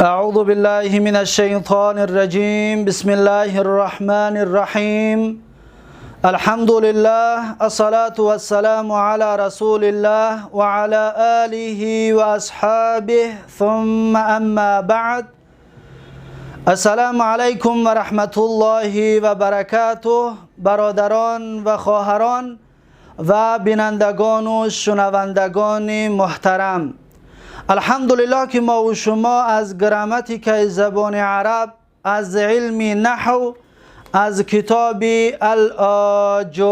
أعوذ بالله من الشيطان الرجيم بسم الله الرحمن الرحيم الحمد لله الصلاة والسلام على رسول الله وعلى آله وأصحابه ثم أما بعد السلام عليكم ورحمة الله وبركاته برادران و خواهران و بینندگان و شنوندگان محترم، الحمدلله که ما و شما از گراماتیک زبان عرب، از علم نحو، از کتاب الآجرومية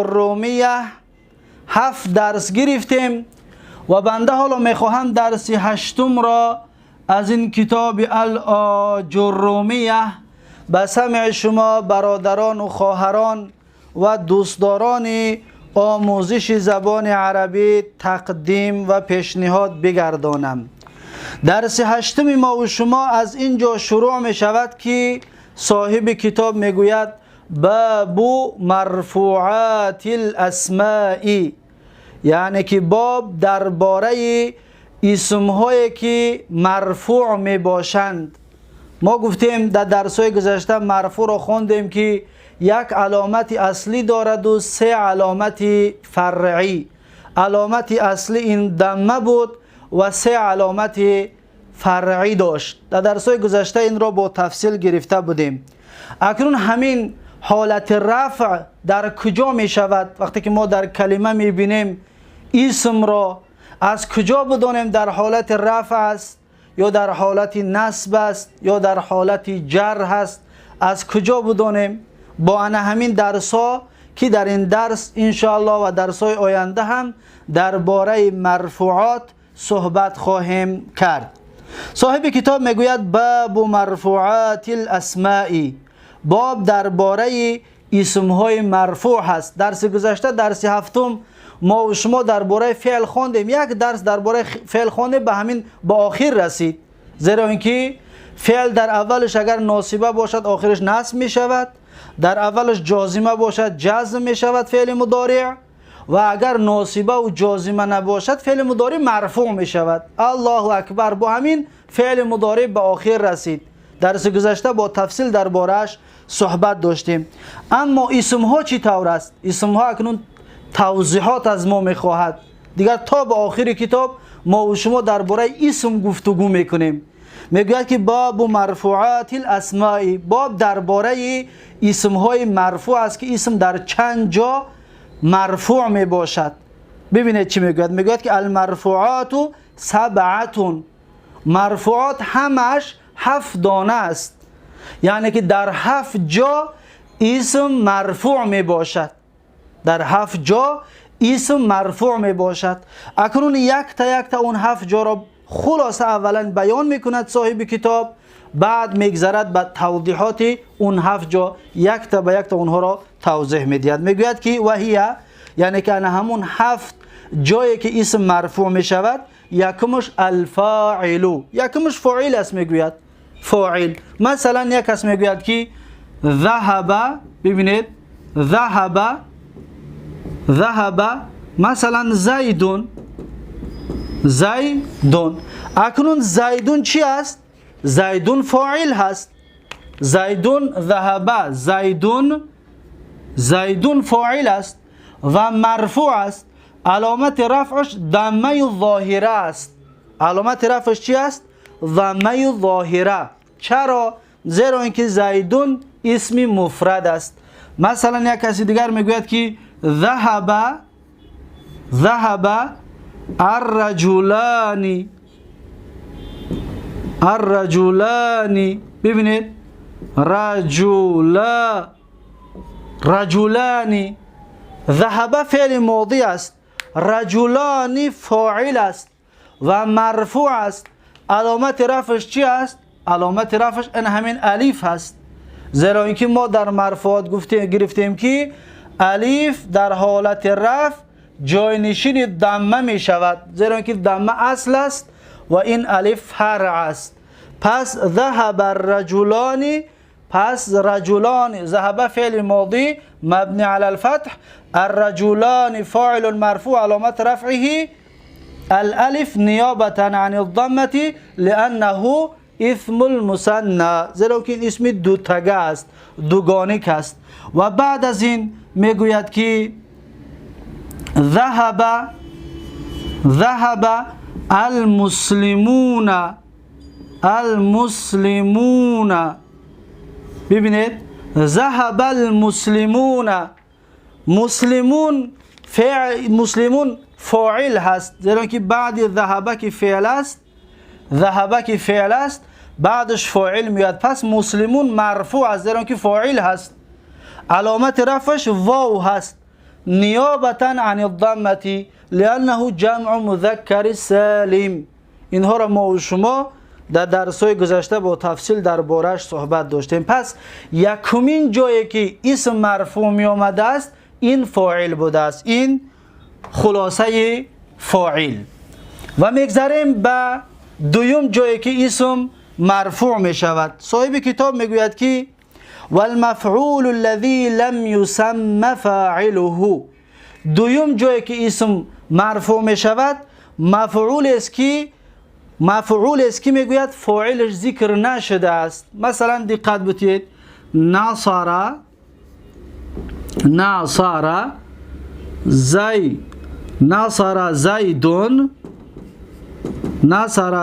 7 درس گرفتیم و بنده حالا میخواهم درس 8 را از این کتاب الآجرومية به سمع شما برادران و خواهران و دوستداران آموزش زبان عربی تقدیم و پیشنهاد بگردانم. درس 8 ما و شما از اینجا شروع می شود که صاحب کتاب می گوید باب مرفوعات الاسماء، یعنی که باب درباره اسم‌هایی که مرفوع می باشند. ما گفتیم در درس‌های گذشته مرفوع را خوندیم که یک علامت اصلی دارد و 3 علامت فرعی. علامت اصلی این دمه بود و 3 علامت فرعی داشت. در درس‌های گذشته این را با تفصیل گرفته بودیم. اکنون همین حالت رفع در کجا می شود؟ وقتی که ما در کلمه می بینیم اسم را از کجا بدانیم در حالت رفع است یا در حالت نصب است یا در حالت جر هست؟ از کجا بدانیم؟ با همین درس ها که در این درس انشاءالله و درس های آینده هم درباره مرفوعات صحبت خواهیم کرد. صاحب کتاب میگوید باب مرفوعات الاسماء، باب درباره اسم های مرفوع هست. درس گذشته درس 7 ما و شما درباره فعل خواندیم. یک درس درباره فعل خواندیم به همین با آخر رسید، زیرا اینکه فعل در اولش اگر ناصبه باشد آخرش نصب می شود، در اولش جازمه باشد جزم می شود فعل مضارع، و اگر ناصبه و جازمه نباشد فعل مضارع مرفوع می شود. الله اکبر. با همین فعل مضارع به آخر رسید. درس گذشته با تفصیل درباره‌اش صحبت داشتیم. اما اسم ها چی طور است؟ اسم ها اکنون توضیحات از ما می خواهد. دیگر تا به آخر کتاب ما و شما درباره اسم گفتگو میکنیم. میگوید که باب مرفوعات الاسماء، باب درباره اسم های مرفوع است که اسم در چند جا مرفوع می باشد. ببینید چی میگوید. میگوید که المرفوعات 7، مرفوعات همش 7 دانه است، یعنی که در 7 جا اسم مرفوع می باشد. در 7 جا اسم مرفوع می باشد. اکنون یک تا اون 7 جا را خلاصه اولا بیان میکند صاحب کتاب، بعد میگذرد به توضیحات اون 7 جا، یک تا اونها را توضیح میدهد. میگوید که وهیه، یعنی که همون 7 جایی که اسم مرفوع میشود، یکمش الفاعل، یکمش فاعل است. میگوید فاعل. مثلا یک کس میگوید که ذهب، ببینید ذهب مثلا زیدون، اکنون زیدون چی است؟ زیدون فاعل هست. زیدون ذهب، زیدون فاعل است و مرفوع است. علامت رفعش ضمه ظاهره است. علامت رفعش چی است؟ ضمه ظاهره. چرا؟ زیرا اینکه زیدون اسم مفرد است. مثلا یک کسی دیگر میگوید که ذهب الرجلان، ببینید رجلان. ذهب فعل ماضی است، رجلان فاعل است و مرفوع است. علامت رفعش چی است؟ علامت رفعش این همین الف هست، زیرا اینکه ما در مرفوعات گرفتیم که الف در حالت رفع جاینشین ضمه می شود، زیرا اینکه ضمه اصل است و این الف فرع است. پس ذهب الرجلان، پس رجلان، ذهب فعل ماضی مبنی علی الفتح، الرجلان فاعل مرفوع علامت رفعه الالف نیابة عن الضمة لأنه اسم المثنى، زیرا که این اسم دوتگه است، دوگانه است. و بعد از این میگوید که ذهب المسلمون. ببینید ذهب المسلمون، مسلمون فاعل هست، زیرا که بعد ذهبه که فعل است، بعدش فاعل میاد. پس مسلمون مرفوع است، زیرا که فاعل هست. علامت رفعش واو هست، نیابتا عن الضمه لانه جمع مذکر سالم. اینها را ما و شما در درس‌های گذشته با تفصیل درباره‌اش صحبت داشتیم. پس یکمین جایی که اسم مرفوع می آمده است این فاعل بوده است، این خلاصه فاعل. و میگذریم به دوم جایی که اسم مرفوع می شود. صاحب کتاب میگوید که والمفعول الذي لم يسمى فاعله. دوم جایی که اسم مرفوع می شود مفعول است که میگوید فاعلش ذکر نشده است. مثلا دقت بتید نصر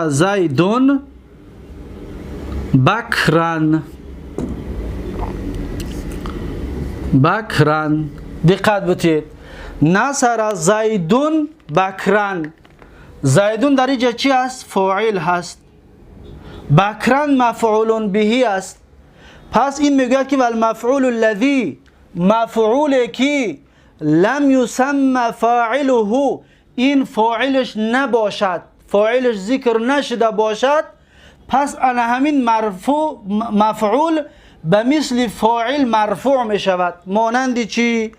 زیدون بکرن. دقت بتید نصر زیدون بکرن. زیدون در اینجا چی است؟ فاعل هست. بکرن مفعول به است. پس این میگوید که والمفعول الذی، مفعول کی لم یسمى فاعله، این فاعلش نباشد، فاعلش ذکر نشده باشد، پس انا همین مفعول به مثل فاعل مرفوع می شود. مانند چی؟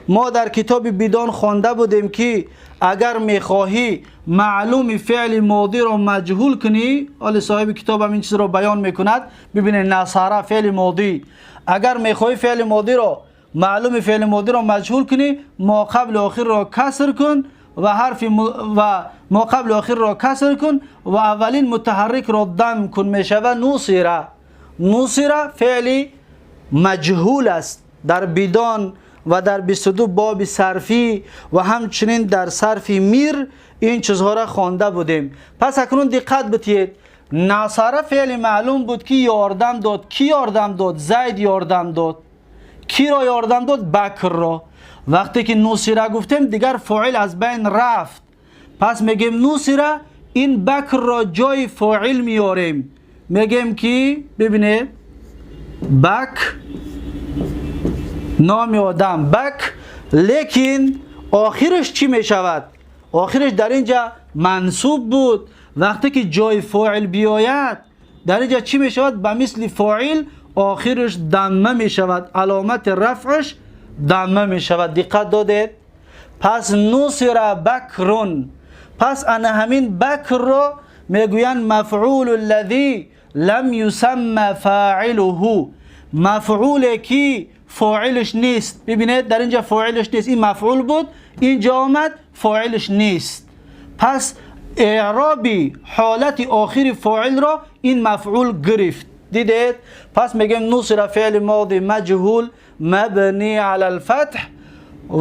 ما در کتاب بدان خوانده بودیم که اگر میخواهی معلوم فعل ماضی رو مجهول کنی، حال صاحب کتاب هم این چیز رو بیان میکند. ببینید نصره فعل ماضی، اگر میخواهی فعل ماضی رو معلوم فعل ماضی رو مجهول کنی، ما قبل و آخر رو کسر کن و ما قبل و آخر رو کسر کن و اولین متحرک رو دم کن، میشود نصره فعل مجهول است. در بدان و در 22 باب صرفی و همچنین در صرف میر این چیزها را خوانده بودیم. پس اکنون دقت بتید نصره فعل معلوم بود که یاردم داد. کی یاردم داد؟ زید یاردم داد. کی را یاردم داد؟ بکر را. وقتی که نصره گفتیم دیگر فاعل از بین رفت، پس میگیم نصره، این بکر را جای فاعل میاریم، میگیم که ببینید بک نام آدم بک، لیکن آخرش چی می شود؟ آخرش در اینجا منصوب بود. وقتی که جای فاعل بیاید در اینجا چی می شود؟ به مثل فاعل آخرش دمه می شود، علامت رفعش دمه می شود. دقت دادید؟ پس نصر بکرون، پس انا همین بکر را میگویند مفعول الذی لم یسمى فاعله، مفعول کی فاعلش نیست. ببینید در اینجا فاعلش نیست، این مفعول بود، اینجا آمد فاعلش نیست. پس اعرابی حالت آخر فاعل را این مفعول گرفت. دیدید؟ پس میگیم نصر فعل ماضی مجهول مبنی علی الفتح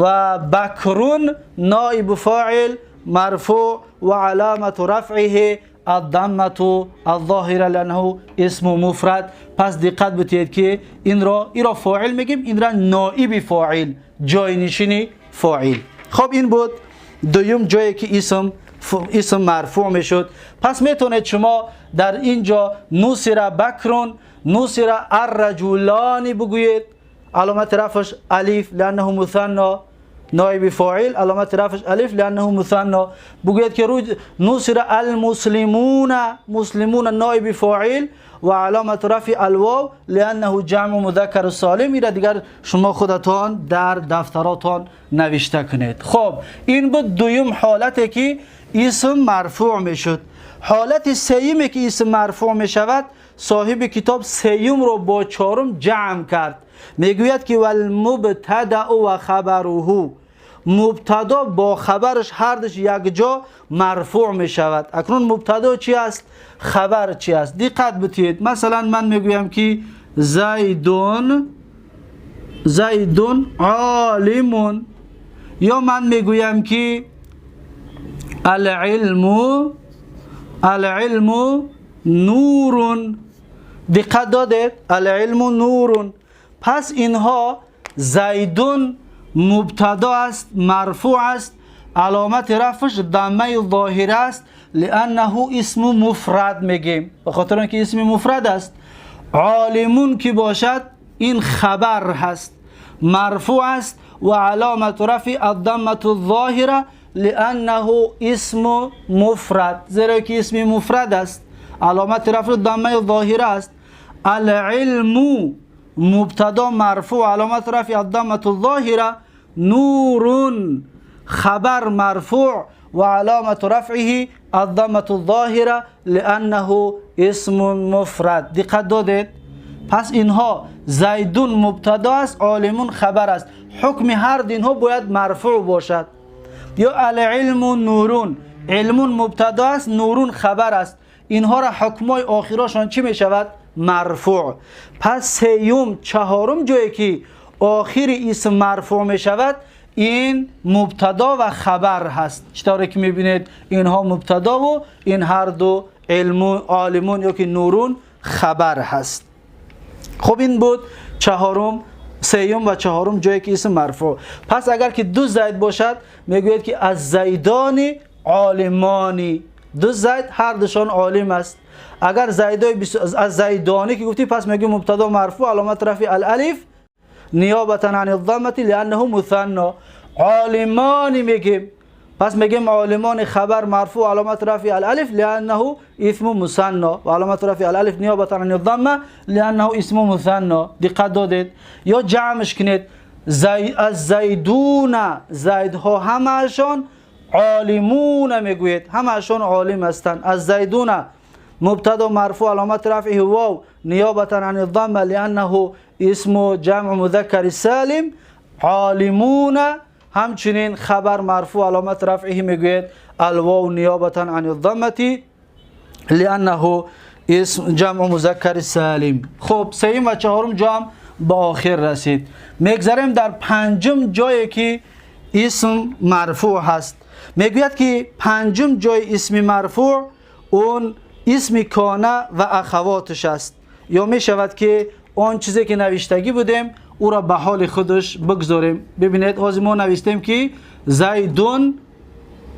و بکرون نائب فاعل مرفوع و علامت رفعه الضمه الظاهره لانه اسم مفرد. پس دقت بتید که این را فاعل میگیم، این را نائب فاعل، جاینشین فاعل. خب این بود دوم جایی که اسم مرفوع میشد. پس میتونید شما در اینجا نصر بکرون، نصر الرجلان بگویید، علامت رفعش الف لانه مثنى، نائب فاعل علامت رفعش الف لانه مثنى. بگویید که نصر المسلمون، مسلمون نائب فاعل و علامت رفع الواو لانه جمع مذکر سالم. این دیگر شما خودتان در دفتراتان نوشته کنید. خب این بود دوم حالتی که اسم مرفوع میشد. حالت سیمی که اسم مرفوع میشود صاحب کتاب سیوم رو با چهارم جمع کرد. میگوید که والمبتدا و خبره، مبتدا با خبرش هر دوش یک جا مرفوع می شود. اکنون مبتدا چی است؟ خبر چی است؟ دقت بتید. مثلا من میگویم که زیدون عالمون، یا من میگویم که العلم نورون. دقت دادید؟ العلم نورون. پس اینها زیدون مبتدا است، مرفوع است، علامت رفعش ضمه ظاهره است لانه اسم مفرد میگیم، به خاطر اینکه اسم مفرد است. عالمون که باشد این خبر هست، مرفوع است و علامت رفع الضمه الظاهره لانه اسم مفرد، زیرا که اسم مفرد است علامت رفع ضمه ظاهره است. العلم مبتدا مرفوع علامت رفع الضمه الظاهره، نورون خبر مرفوع و علامت رفعه الضمه الظاهره لانه اسم مفرد. دقت دادید؟ پس اینها زیدون مبتدا است، عالمون خبر است. حکم هر اینها باید مرفوع باشد. یا العلم نورون، علمون مبتدا است، نورون خبر است. اینها را حکمای آخرشان چی می شود؟ مرفوع. پس سیوم چهارم جایی که آخر اسم مرفوع می شود این مبتدا و خبر هست. چطوری که می بینید اینها مبتدا و این هر دو علمون عالمون یا که نورون خبر هست. خب این بود سیوم و چهارم جایی که اسم مرفوع. پس اگر که دو زید باشد میگوید که از زیدان عالمانی، دو زید هر دوشان عالم است. اگر از زیدانی که گفتی پس میگیم مبتدا مرفوع علامت رفع الالف نیابتا عن الضمه لانه مثنى. عالمانی میگیم پس میگیم عالمان خبر مرفوع علامت رفع الالف لانه اسم مثنى و علامت رفع الالف نیابتا عن الضمه لانه اسم مثنى. دقت دادید؟ یا جمعش کنید از زیدون، زیدها همهشان عالمون میگوید، همهشان عالم هستند. از زیدون مبتدا مرفوع علامت رفعه واو نیابتا عن الضمه لانه اسم جمع مذکر سالم. عالمون همچنین خبر مرفوع علامت رفعه میگوید الواو نیابتا عن الضمه لانه اسم جمع مذکر سالم. خب سوم و چهارم جمع به آخر رسید. میگذاریم در پنجم جایی که اسم مرفوع هست. میگوید که پنجم جای اسم مرفوع اون اسم کانه و اخواتش است. یا می شود که آن چیزی که نوشتگی بودیم او را به حال خودش بگذاریم. ببینید از ما نوشتیم که زیدون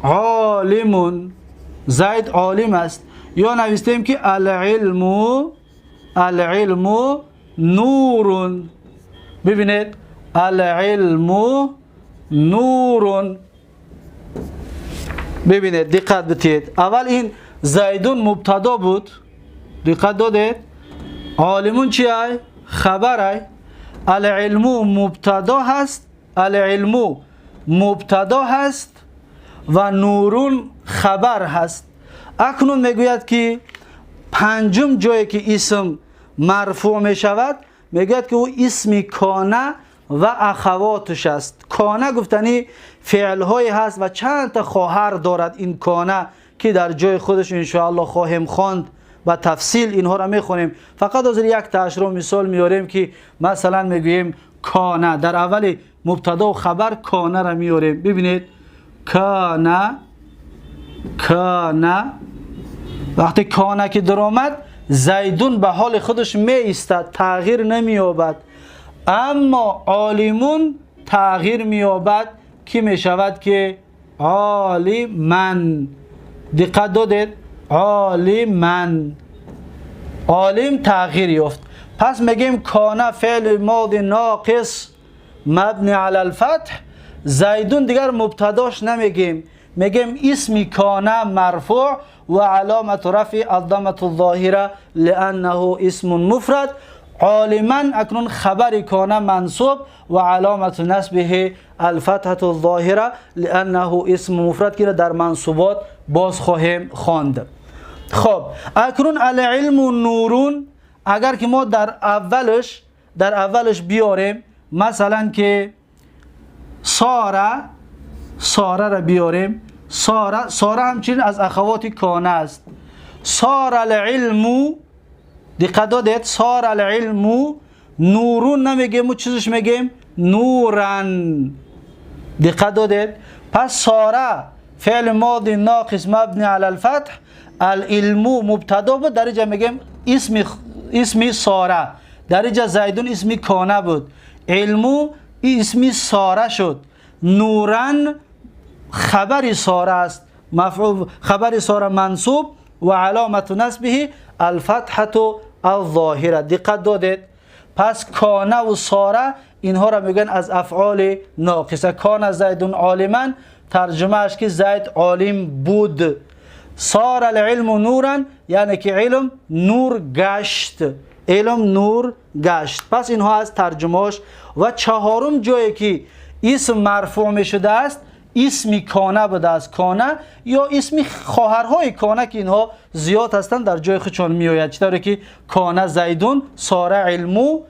عالمون، زید عالم است. یا نوشتیم که العلم نورون. ببینید العلم نورون. ببینید دقت بتید. اول این زیدون مبتدا بود، دقت دادید؟ عالمون چی ای؟ خبر ای. العلم مبتدا هست، العلم مبتدا هست و نورون خبر هست. اکنون میگوید که پنجم جایی که اسم مرفوع می شود میگوید که او اسم کانه و اخواتش است. کانه گفتنی فعل های هست و چند تا خواهر دارد این کانه که در جای خودش انشاءالله خواهیم خواند و تفصیل اینها را میخونیم. فقط از یک تاشر مثال میاریم که مثلا میگوییم کانه، در اول مبتدا و خبر کانه را میاریم. ببینید کانه وقتی کانه که در آمد زیدون به حال خودش می ایستد، تغییر نمی یابد. اما عالمون تغییر می یابد که می شود که عالمن. دقت دادید؟ عالمن، عالم تغییر یافت. پس میگیم کانه فعل ماضی ناقص مبنی علی الفتح. زیدون دیگر مبتداش نمیگیم، میگیم اسم کانه مرفوع و علامت رفع الضمه الظاهره لانه اسم مفرد. عالما اکنون خبر کانه منصوب و علامت نصبه الفتحه الظاهره لانه اسم مفرد که در منصوبات باز خواهیم خواند. خب اکنون العلم نورون اگر که ما در اولش بیاریم مثلا که ساره ساره را بیاریم. ساره همچنین از اخوات کان است. سار العلم، دقت دادید، سار العلم نورون نمیگیم و چیزش میگیم نورن. دقت دادید. پس ساره فعل ماضی ناقص مبنی علی الفتح، العلم مبتدا بود، در اینجا میگیم اسم ساره، در اینجا زیدون اسم کانه بود، علم اسم ساره شد، نورن خبر ساره است، مفعول خبر ساره منصوب و علامت نصبه الفتحه الظاهره. دقت دادید. پس کانه و ساره اینها را میگن از افعال ناقصه. کان زید عالما، ترجمه اش که زید عالم بود. صار العلم نورا یعنی که علم نور گشت، علم نور گشت. پس اینها از ترجمهش. و چهارم جایی که اسم مرفوع می شده است اسم کانه بوده است. کانه یا اسم خواهرهای کانه که اینها زیاد هستند در جای خودشون می آید. چطوری که کانه زیدون، ساره علمو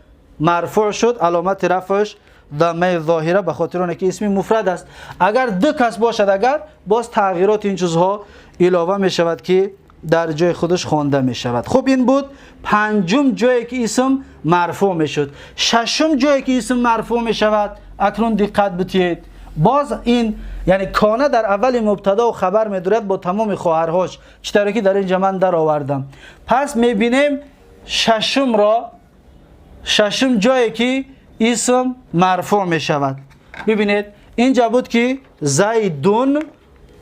مرفوع شد، علامت رفعش ضمه ظاهره به خاطر اون که اسم مفرد است. اگر دو کس باشد اگر باز تغییرات این چیزها علاوه می شود که در جای خودش خوانده می شود. خب این بود پنجم جایی که اسم مرفوع می شد. ششم جایی که اسم مرفوع می شود، اکنون دقت بتید. باز این یعنی کانه در اول مبتدا و خبر می دارد با تمام خواهرهاش، چطوری که در اینجا من در آوردم. پس می بینیم ششم جایی که اسم مرفوع می شود. ببینید اینجا بود که زیدون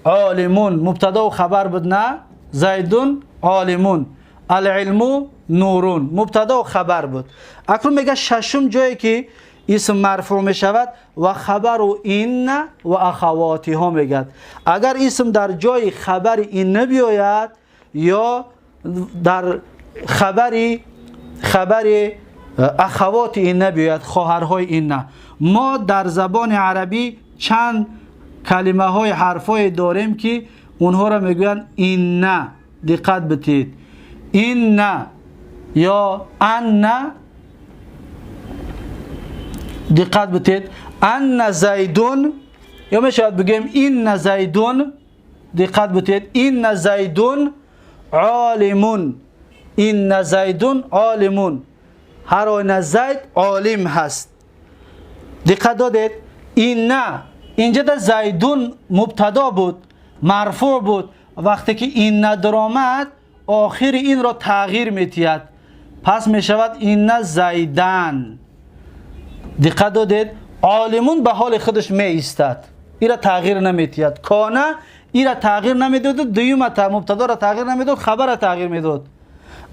عالمون مبتدا و خبر بود، نه زیدون عالمون، العلم نورون مبتدا و خبر بود. اکنون میگه ششم جایی که اسم مرفوع می شود و خبر و این و اخواتی ها میگد. اگر اسم در جای خبر این بیاید یا در خبر اخوات این بیاید، خواهرهای این، ما در زبان عربی چند کلمه های حرفای داریم که اونها را میگوین این. دقت بتید. این یا ان، دقت بتید، ان زیدون، یا میشود بگیم این زیدون. دقت بتید، این زیدون عالمون، این زیدون عالمون، هر آن زید عالم هست. دقت دادید. این اینجا در زیدون مبتدا بود، مرفوع بود. وقتی که این درآمد آخر این را تغییر میتید، پس میشود این زیدن. دقت دادید. عالمون به حال خودش می ایستد، این را تغییر نمیتید. کانه این را تغییر نمیداد، دوم مبتدا را تغییر نمیداد، خبر را تغییر میداد.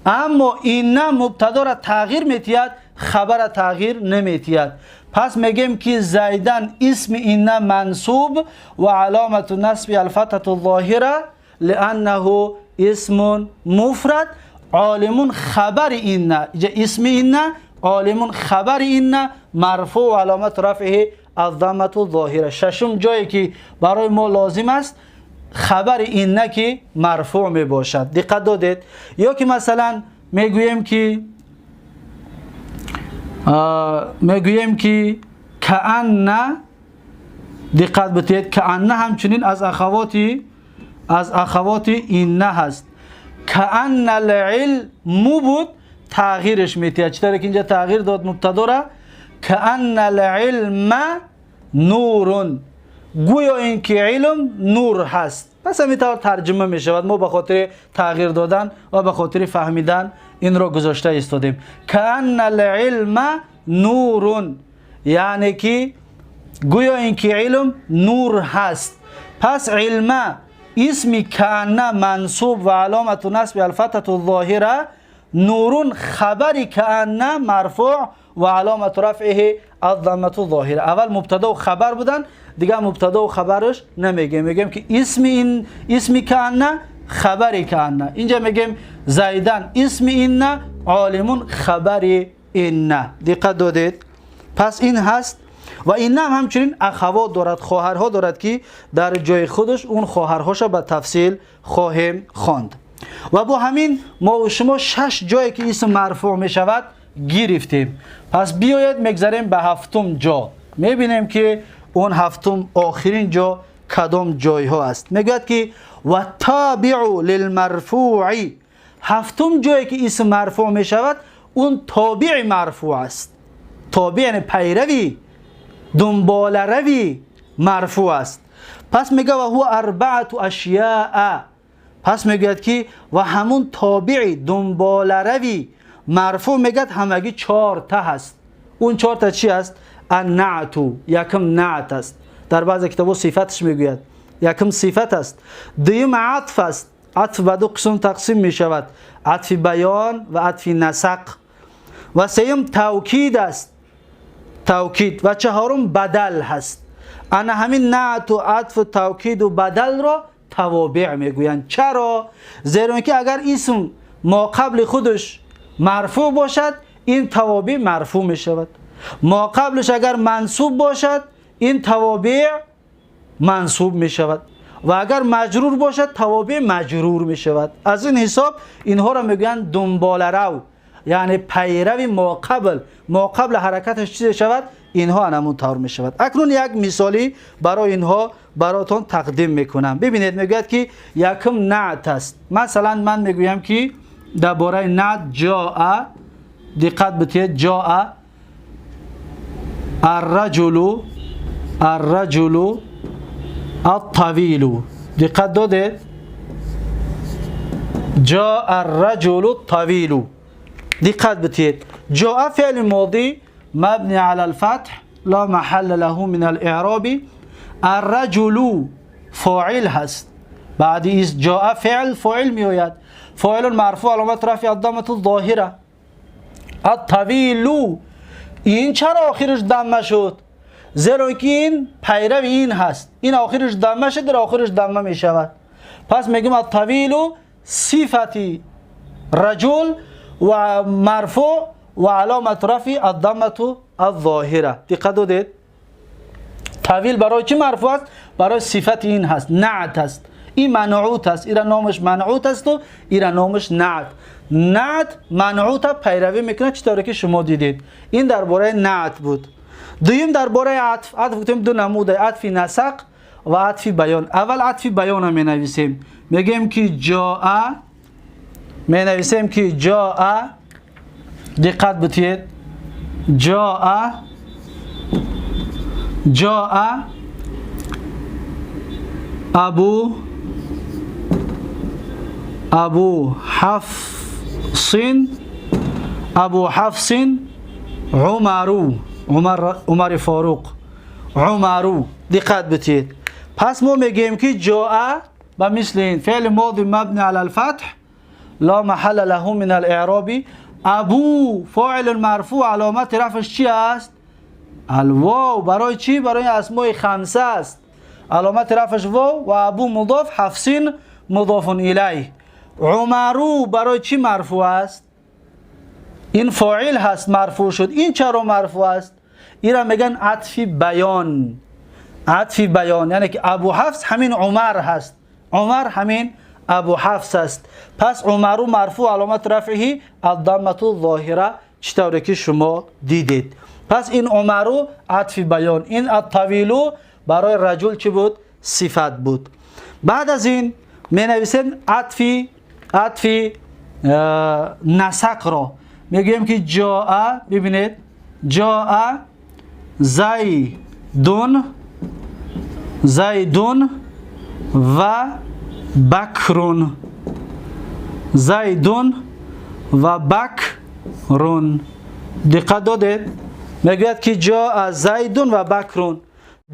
اما این مبتدا را تغییر میتید، خبر را تغییر نمیتید. پس میگیم که زیدن اسم این منصوب و علامت نصب الفتحه الظاهره لانه اسم مفرد. عالمون خبر این، اسم این عالمون خبر این مرفوع و علامت رفعه الضمه الظاهره. ششم جایی که برای ما لازم است خبر این که مرفوع می باشد. دقت دادید. یا که مثلا میگوییم که کأن، دقت بتید، کأن همچنین از اخوات این هست. کأن العلم بود، تغییرش میتید. چطوری که اینجا تغییر داد مبتدا را، کأن العلم نورون، گویا این که علم نور هست. پس همینطور ترجمه می شود. ما به خاطر تغییر دادن و به خاطر فهمیدن این را گذاشته ایستادیم. کأن العلم نورون یعنی که گویا این که علم نور هست. پس علم اسم کأن منصوب و علامت نصب الفتحه الظاهره، نورون خبر کأن مرفوع و علامت رفعه الضمه الظاهره. اول مبتدا و خبر بودن، دیگه مبتدا و خبرش نمیگیم، میگیم که اسم کأن خبر کأن. اینجا میگیم زیدن اسم این، عالمون خبر این. دقت دادید. پس این هست. و این همچنین اخوات دارد، خواهرها دارد که در جای خودش اون خواهرهاش به تفصیل خواهیم خواند. و با همین ما و شما 6 جایی که اسم مرفوع می شود گرفتیم. پس بیایید میگذاریم به هفتم جا. میبینیم که اون هفتم آخرین جا کدام جای ها است. میگوید که و تابع للمرفوع، هفتم جایی که اسم مرفوع می شود اون تابع مرفوع است. تابع یعنی پیروی، دنبال روی مرفوع است. پس میگه و هو اربعه اشیاء، پس میگوید که و همون تابع دنبال روی مرفوع میگد همگی 4 تا هست. اون 4 تا چی است؟ النعت، یکم نعت است، در بعض کتابا صفتش میگوید، یکم صفت است. دویم عطف است، عطف به 2 قسم تقسیم می شود، عطف بیان و عطف نسق. و سوم توکید است، توکید. و چهارم بدل هست. انا همین نعت و عطف و توکید و بدل را توابع میگویند. چرا؟ زیرا اینکه اگر اسم ما قبل خودش مرفوع باشد این توابع مرفوع می شود، ما قبلش اگر منصوب باشد این توابع منصوب می شود، و اگر مجرور باشد توابع مجرور می شود. از این حساب اینها را میگویند دنبال رو، یعنی پیرو ما قبل حرکتش چیز شود اینها همون طور می شود. اکنون یک مثالی برای اینها براتون تقدیم میکنم. ببینید میگوید که یکم نعت است. مثلا من میگویم که درباره نعت جاء، دقت بتید، جاء الرجل الطویل، دقت دادید، جاء الرجل الطویل. دقت بتید، جاء فعل ماضی مبنی على الفتح لا محل له من الاعراب، الرجل فاعل هست، بعد از جاء فاعل می آید، فاعل مرفوع علامت رفع الضمه الظاهره. الطویل این چرا آخرش ضمه شد؟ زیرا که این پیرو این هست، این آخرش ضمه شد، در آخرش ضمه می شود. پس میگیم الطویل صفتی رجل و مرفوع و علامت رفع الضمه الظاهره. دقت دادید؟ طویل برای چی مرفوع است؟ برای صفت این هست، نعت است. این منعوت است، ایرا نامش منعوت است و ایرا نامش نعت. نعت منعوت پیروی میکنه، چطوری که شما دیدید. این درباره نعت بود. دویم درباره عطف. عطف گفتیم دو نموده، عطف نسق و عطف بیان. اول عطف بیان می نویسیم، میگیم که جاء، می نویسیم که جاء، دقت بتید، جاء ابو حفص عمر فاروق عمرو. دقت بتید. پس ما میگیم که جاء با مثل این فعل ماضی مبنی على الفتح لا محل له من الاعراب، ابو فاعل مرفوع علامت رفعش چی است؟ الواو. برای چی؟ برای اسماء خمسه است، علامت رفعش واو و ابو مضاف، حفصین مضاف الیه. عمرو برای چی مرفوع است؟ این فاعل هست، مرفوع شد. این چرا مرفوع است؟ این را میگن عطف بیان. عطف بیان یعنی که ابو حفص همین عمر هست، عمر همین ابو حفص است. پس عمرو مرفوع علامت رفعه الضمه الظاهره، چطوری که شما دیدید. پس این عمرو عطف بیان، این الطویل برای رجل چی بود؟ صفت بود. بعد از این می نویسیم عطف نسق را. میگیم که جاء، ببینید، جاء زیدون و بکرون، زیدون و بکرون. دقت دادید؟ میگوید که جاء زیدون و بکرون.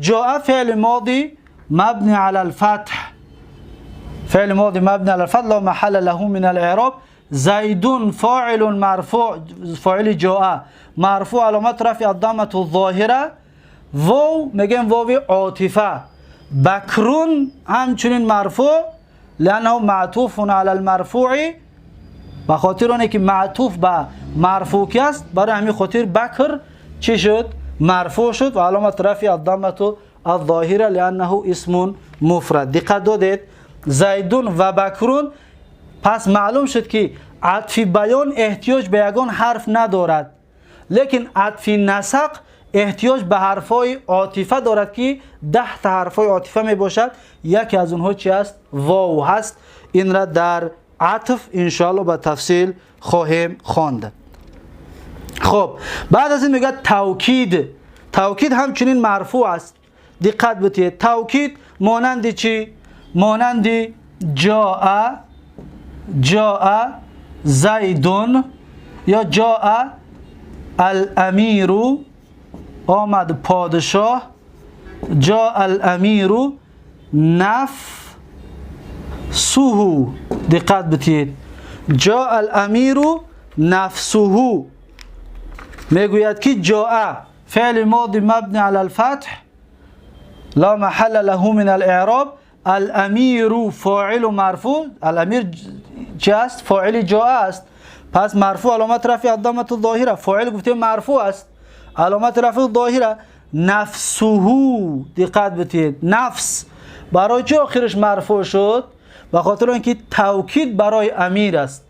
جاء فعل ماضی مبنی على الفتح، فعل ماضی مبنی على الفتح لا محل له من الاعراب. زیدون فاعل مرفوع، فاعل جاء مرفوع علامت رفع الضمه الظاهره، واو میگیم واو عاطفه. بکرون همچنین مرفوع لانه معطوف على المرفوع، به خاطر اونه که معطوف به مرفوع است، برای همین خاطر بکر چی شد؟ مرفوع شد و علامت رفع الضمه الظاهره لانه اسم مفرد. دقت دادید؟ زیدون و بکرون. پس معلوم شد که عطف بیان احتیاج به یگان حرف ندارد، لیکن عطف نسق احتیاج به حرفای عاطفه دارد که 10 تا حرفای عاطفه می باشد. یکی از اونها چی است؟ واو هست. این را در عطف انشاءالله به تفصیل خواهیم خواند. خب بعد از این میگه توکید. توکید همچنین مرفوع است. دقت بتید. توکید مانند چی؟ مانند جاء زیدون یا جاء الامیر، آمد پادشاه، جاء الامیر نفسه. دقت بتید. جاء الامیر نفسه میگوید که جاء فعل ماضی مبنی علی الفتح لا محل له من الاعراب، الامیر فاعل مرفوع. الامیر چی است؟ فاعل جاء است. پس مرفوع علامت رفع الضمه الظاهره. فاعل گفتیم مرفوع است، علامت رفع الظاهره. نفسه، دقت بتید. نفس برای چه آخرش مرفوع شد؟ به خاطر اینکه توکید برای امیر است.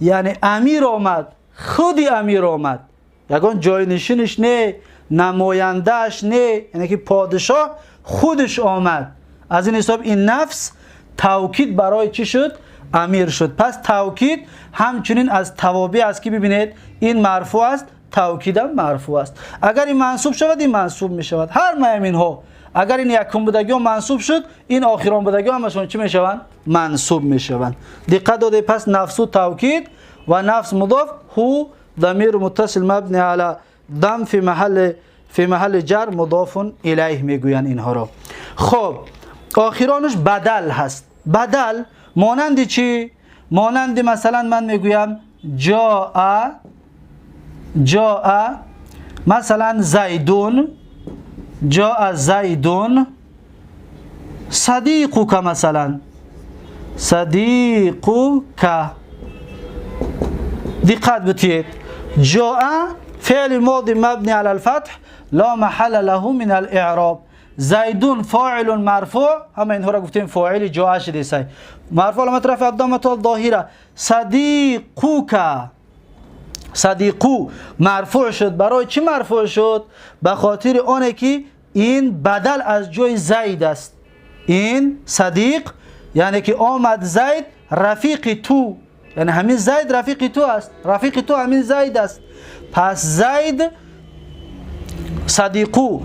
یعنی امیر آمد، خودی امیر آمد، یکان جای نشینش نه، نمایندهش نه، یعنی که پادشاه خودش آمد. از این حساب این نفس توکید برای چی شد؟ امیر شد. پس توکید همچنین از توابع است که ببینید این مرفوع است، توکید هم مرفوع است. اگر این منصوب شود این منصوب می شود. هر مهمین ها اگر این یکم بودگی ها منصوب شد، این آخران بودگی ها همشون چی می شوند؟ منصوب می شوند. دقت داده. پس نفس و توکید و نفس مضاف، هو ضمیر متصل مبنی علی ضم فی محل جر مضاف الیه میگویند اینها را. خب آخرانش بدل هست. بدل مانند چی؟ مانند مثلا من میگویم جاء مثلا زیدون، جاء زیدون صدیقک، مثلا صدیقک. دقت بتید. جاء فعل ماضی مبنی علی الفتح لا محل له من الاعراب، زیدون فاعل مرفوع، همه اینها را گفتیم فاعل جاء شده سی، مرفوع علامت رفع الضمه الظاهره. صدیقو مرفوع شد. برای چی مرفوع شد؟ به خاطر آنه که این بدل از جای زید است. این صدیق یعنی که آمد زید رفیق تو، یعنی همین زید رفیق تو است، رفیق تو همین زید است. پس زید صدیقو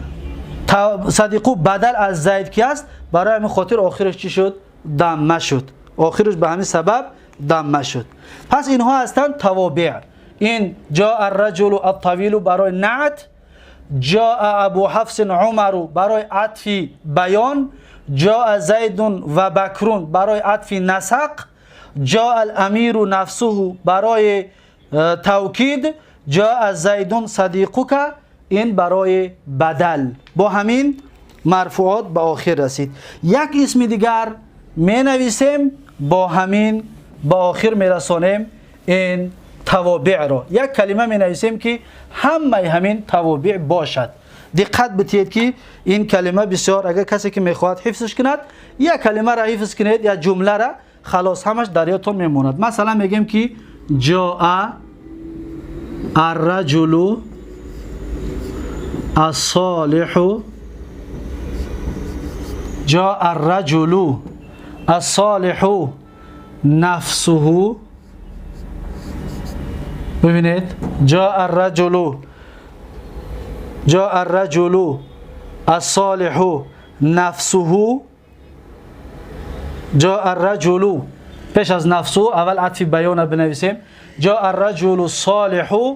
بدل از زید کی است؟ برای همین خاطر آخرش چی شد؟ ضمه شد. آخرش به همین سبب ضمه شد. پس اینها هستند توابع. این جاء الرجل الطویل برای نعت، جاء ابو حفص عمر برای عطف بیان، جاء زید و بکر برای عطف نسق، جاء الامیر نفسه برای توکید، جاء زید صدیقک این برای بدل. با همین مرفوعات به آخر رسید. یک اسم دیگر می نویسیم، با همین به آخر می رسانیم این توابع را. یک کلمه می نویسیم که همه همین توابع باشد. دقت بتید که این کلمه بسیار، اگر کسی که می خواهد حفظش کند، یک کلمه را حفظ کنید یا جمله را، خلاص همش در یادتون میموند. مثلا میگیم که جاء الرجل الصالح، جاء الرجل الصالح نفسه. ببینید جاء الرجل الصالح نفسه، جاء الرجل پیش از نفسه اول عطف بیان بنویسیم. جاء الرجل الصالح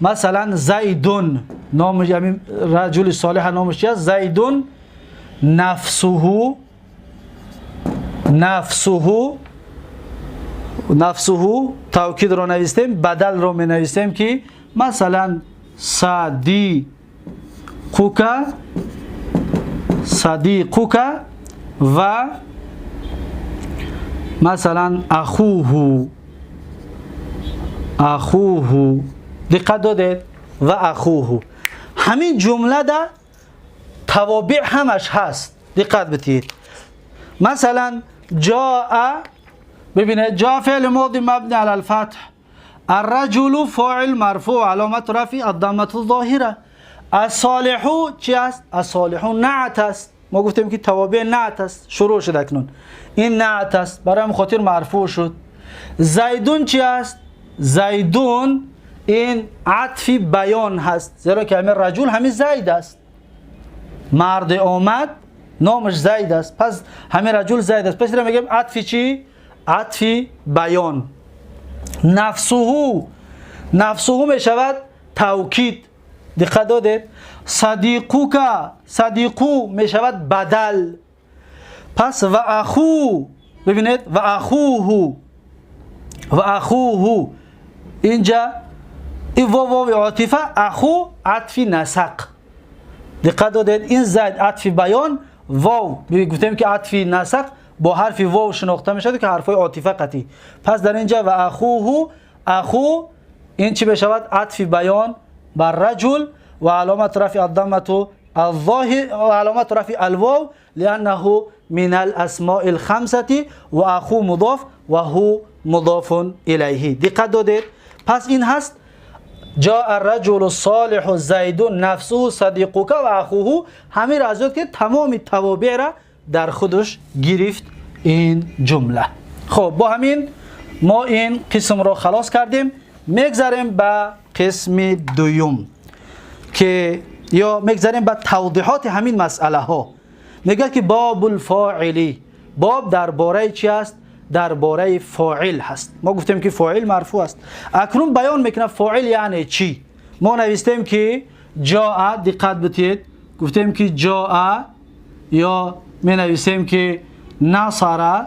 مثلا زیدون، نام یعنی رجل صالح نامش چیست؟ زیدون. نفسه توکید رو نویسیم، بدل رو می نویسیم که مثلا صدیقک و مثلا اخوه. دقت دادید؟ و اخوه. همین جمله ده توابع همش هست. دقت بتید. مثلا جاء، ببینید جاء فعل ماضی مبنی علی الفتح، الرجل فاعل مرفوع علامت رفع الضمه الظاهره، الصالحو چی است؟ الصالحو نعت است. ما گفتیم که توابع نعت است. شروع شد اکنون. این نعت است، برای خاطر مرفوع شد. زیدون چی است؟ زیدون این عطف بیان هست، زیرا که همین رجل همین زید است. مرد آمد نامش زید است، پس همین رجل زید است. پس میگیم عطف چی؟ عطف بیان. نفسه، نفسه می شود توکید. دقت دادید؟ صدیقوک، صدیقو می شود بدل. پس و اخو، ببینید و اخوه، و اخوه اینجا این واو عاطفه، اخو عطف نسق. دقت دادید؟ این زید عطف بیان، واو گفتیم که عطف نسق با حرف واو شناخته میشه که حرفای عاطفه قطعی. پس در اینجا و اخوه، اخو این چی بشود؟ عطف بیان بر رجل و علامت رفع الضمه الظاهر و علامت رفع الواو لانه من الاسماء الخمسه و اخو مضاف و هو مضاف الیه. دقت دادید؟ پس این هست جاء الرجل الصالح زید نفسه صدیقک و اخوه. همین راز که تمام توابع را در خودش گرفت این جمله. خب با همین ما این قسم رو خلاص کردیم. میگذاریم به قسم دوم که یا میگذاریم به توضیحات همین مسئله ها. میگه که باب الفاعلی، باب درباره چی است؟ درباره فاعل هست. ما گفتیم که فاعل مرفوع است. اکنون بیان میکنه فاعل یعنی چی. ما نوشتیم که جاء، دقت بدید، گفتیم که جاء، یا می نویسیم که نصر،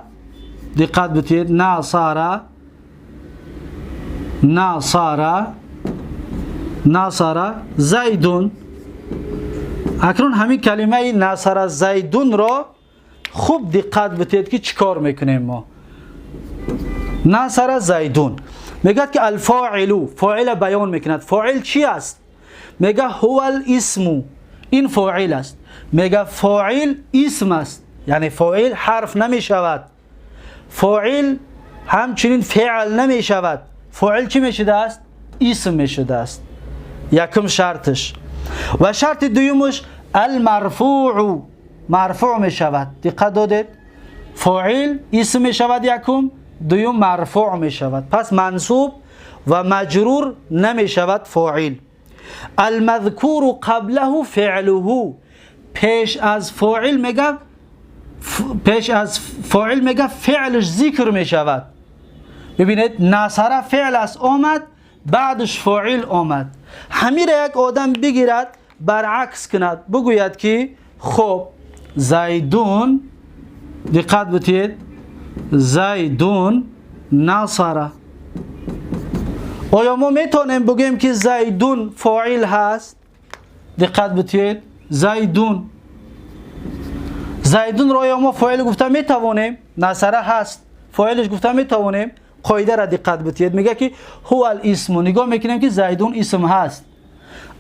دقت بدید، نصر، نصر، نصر زیدون. اکنون همین کلمه نصر زیدون را خوب دقت بدید که چیکار میکنیم ما. نصر زیدون میگه که الفاعل، فاعل بیان میکند. فاعل چی است؟ میگه هو الاسم، این فاعل است. میگه فاعل اسم است، یعنی فاعل حرف نمی شود. فاعل همچنین فعل نمی شود. فاعل چی می شده است؟ اسم می شده است. یکم شرطش. و شرط دومش المرفوع، مرفوع می شود. دقت دادید؟ فاعل اسم می شود یکم، دوم مرفوع می شود. پس منصوب و مجرور نمی شود فاعل. المذکور قبله فعله، پیش از فاعل میگه، پیش از فاعل میگه فعلش ذکر می شود. ببینید نصر فعل است آمد، بعدش فاعل آمد. همین را یک آدم بگیرد برعکس کند، بگوید که خب زیدون، دقت بدید، زیدون نصر. آیا ما میتونیم بگیم که زیدون فاعل هست؟ دقت بدید، زیدون، زیدون را آیا ما فاعل گفته میتوانیم؟ نصر هست، فاعلش گفته میتوانیم؟ قاعده را دقت بدید، میگه که هو الاسم، نگاه میکنیم که زیدون اسم هست.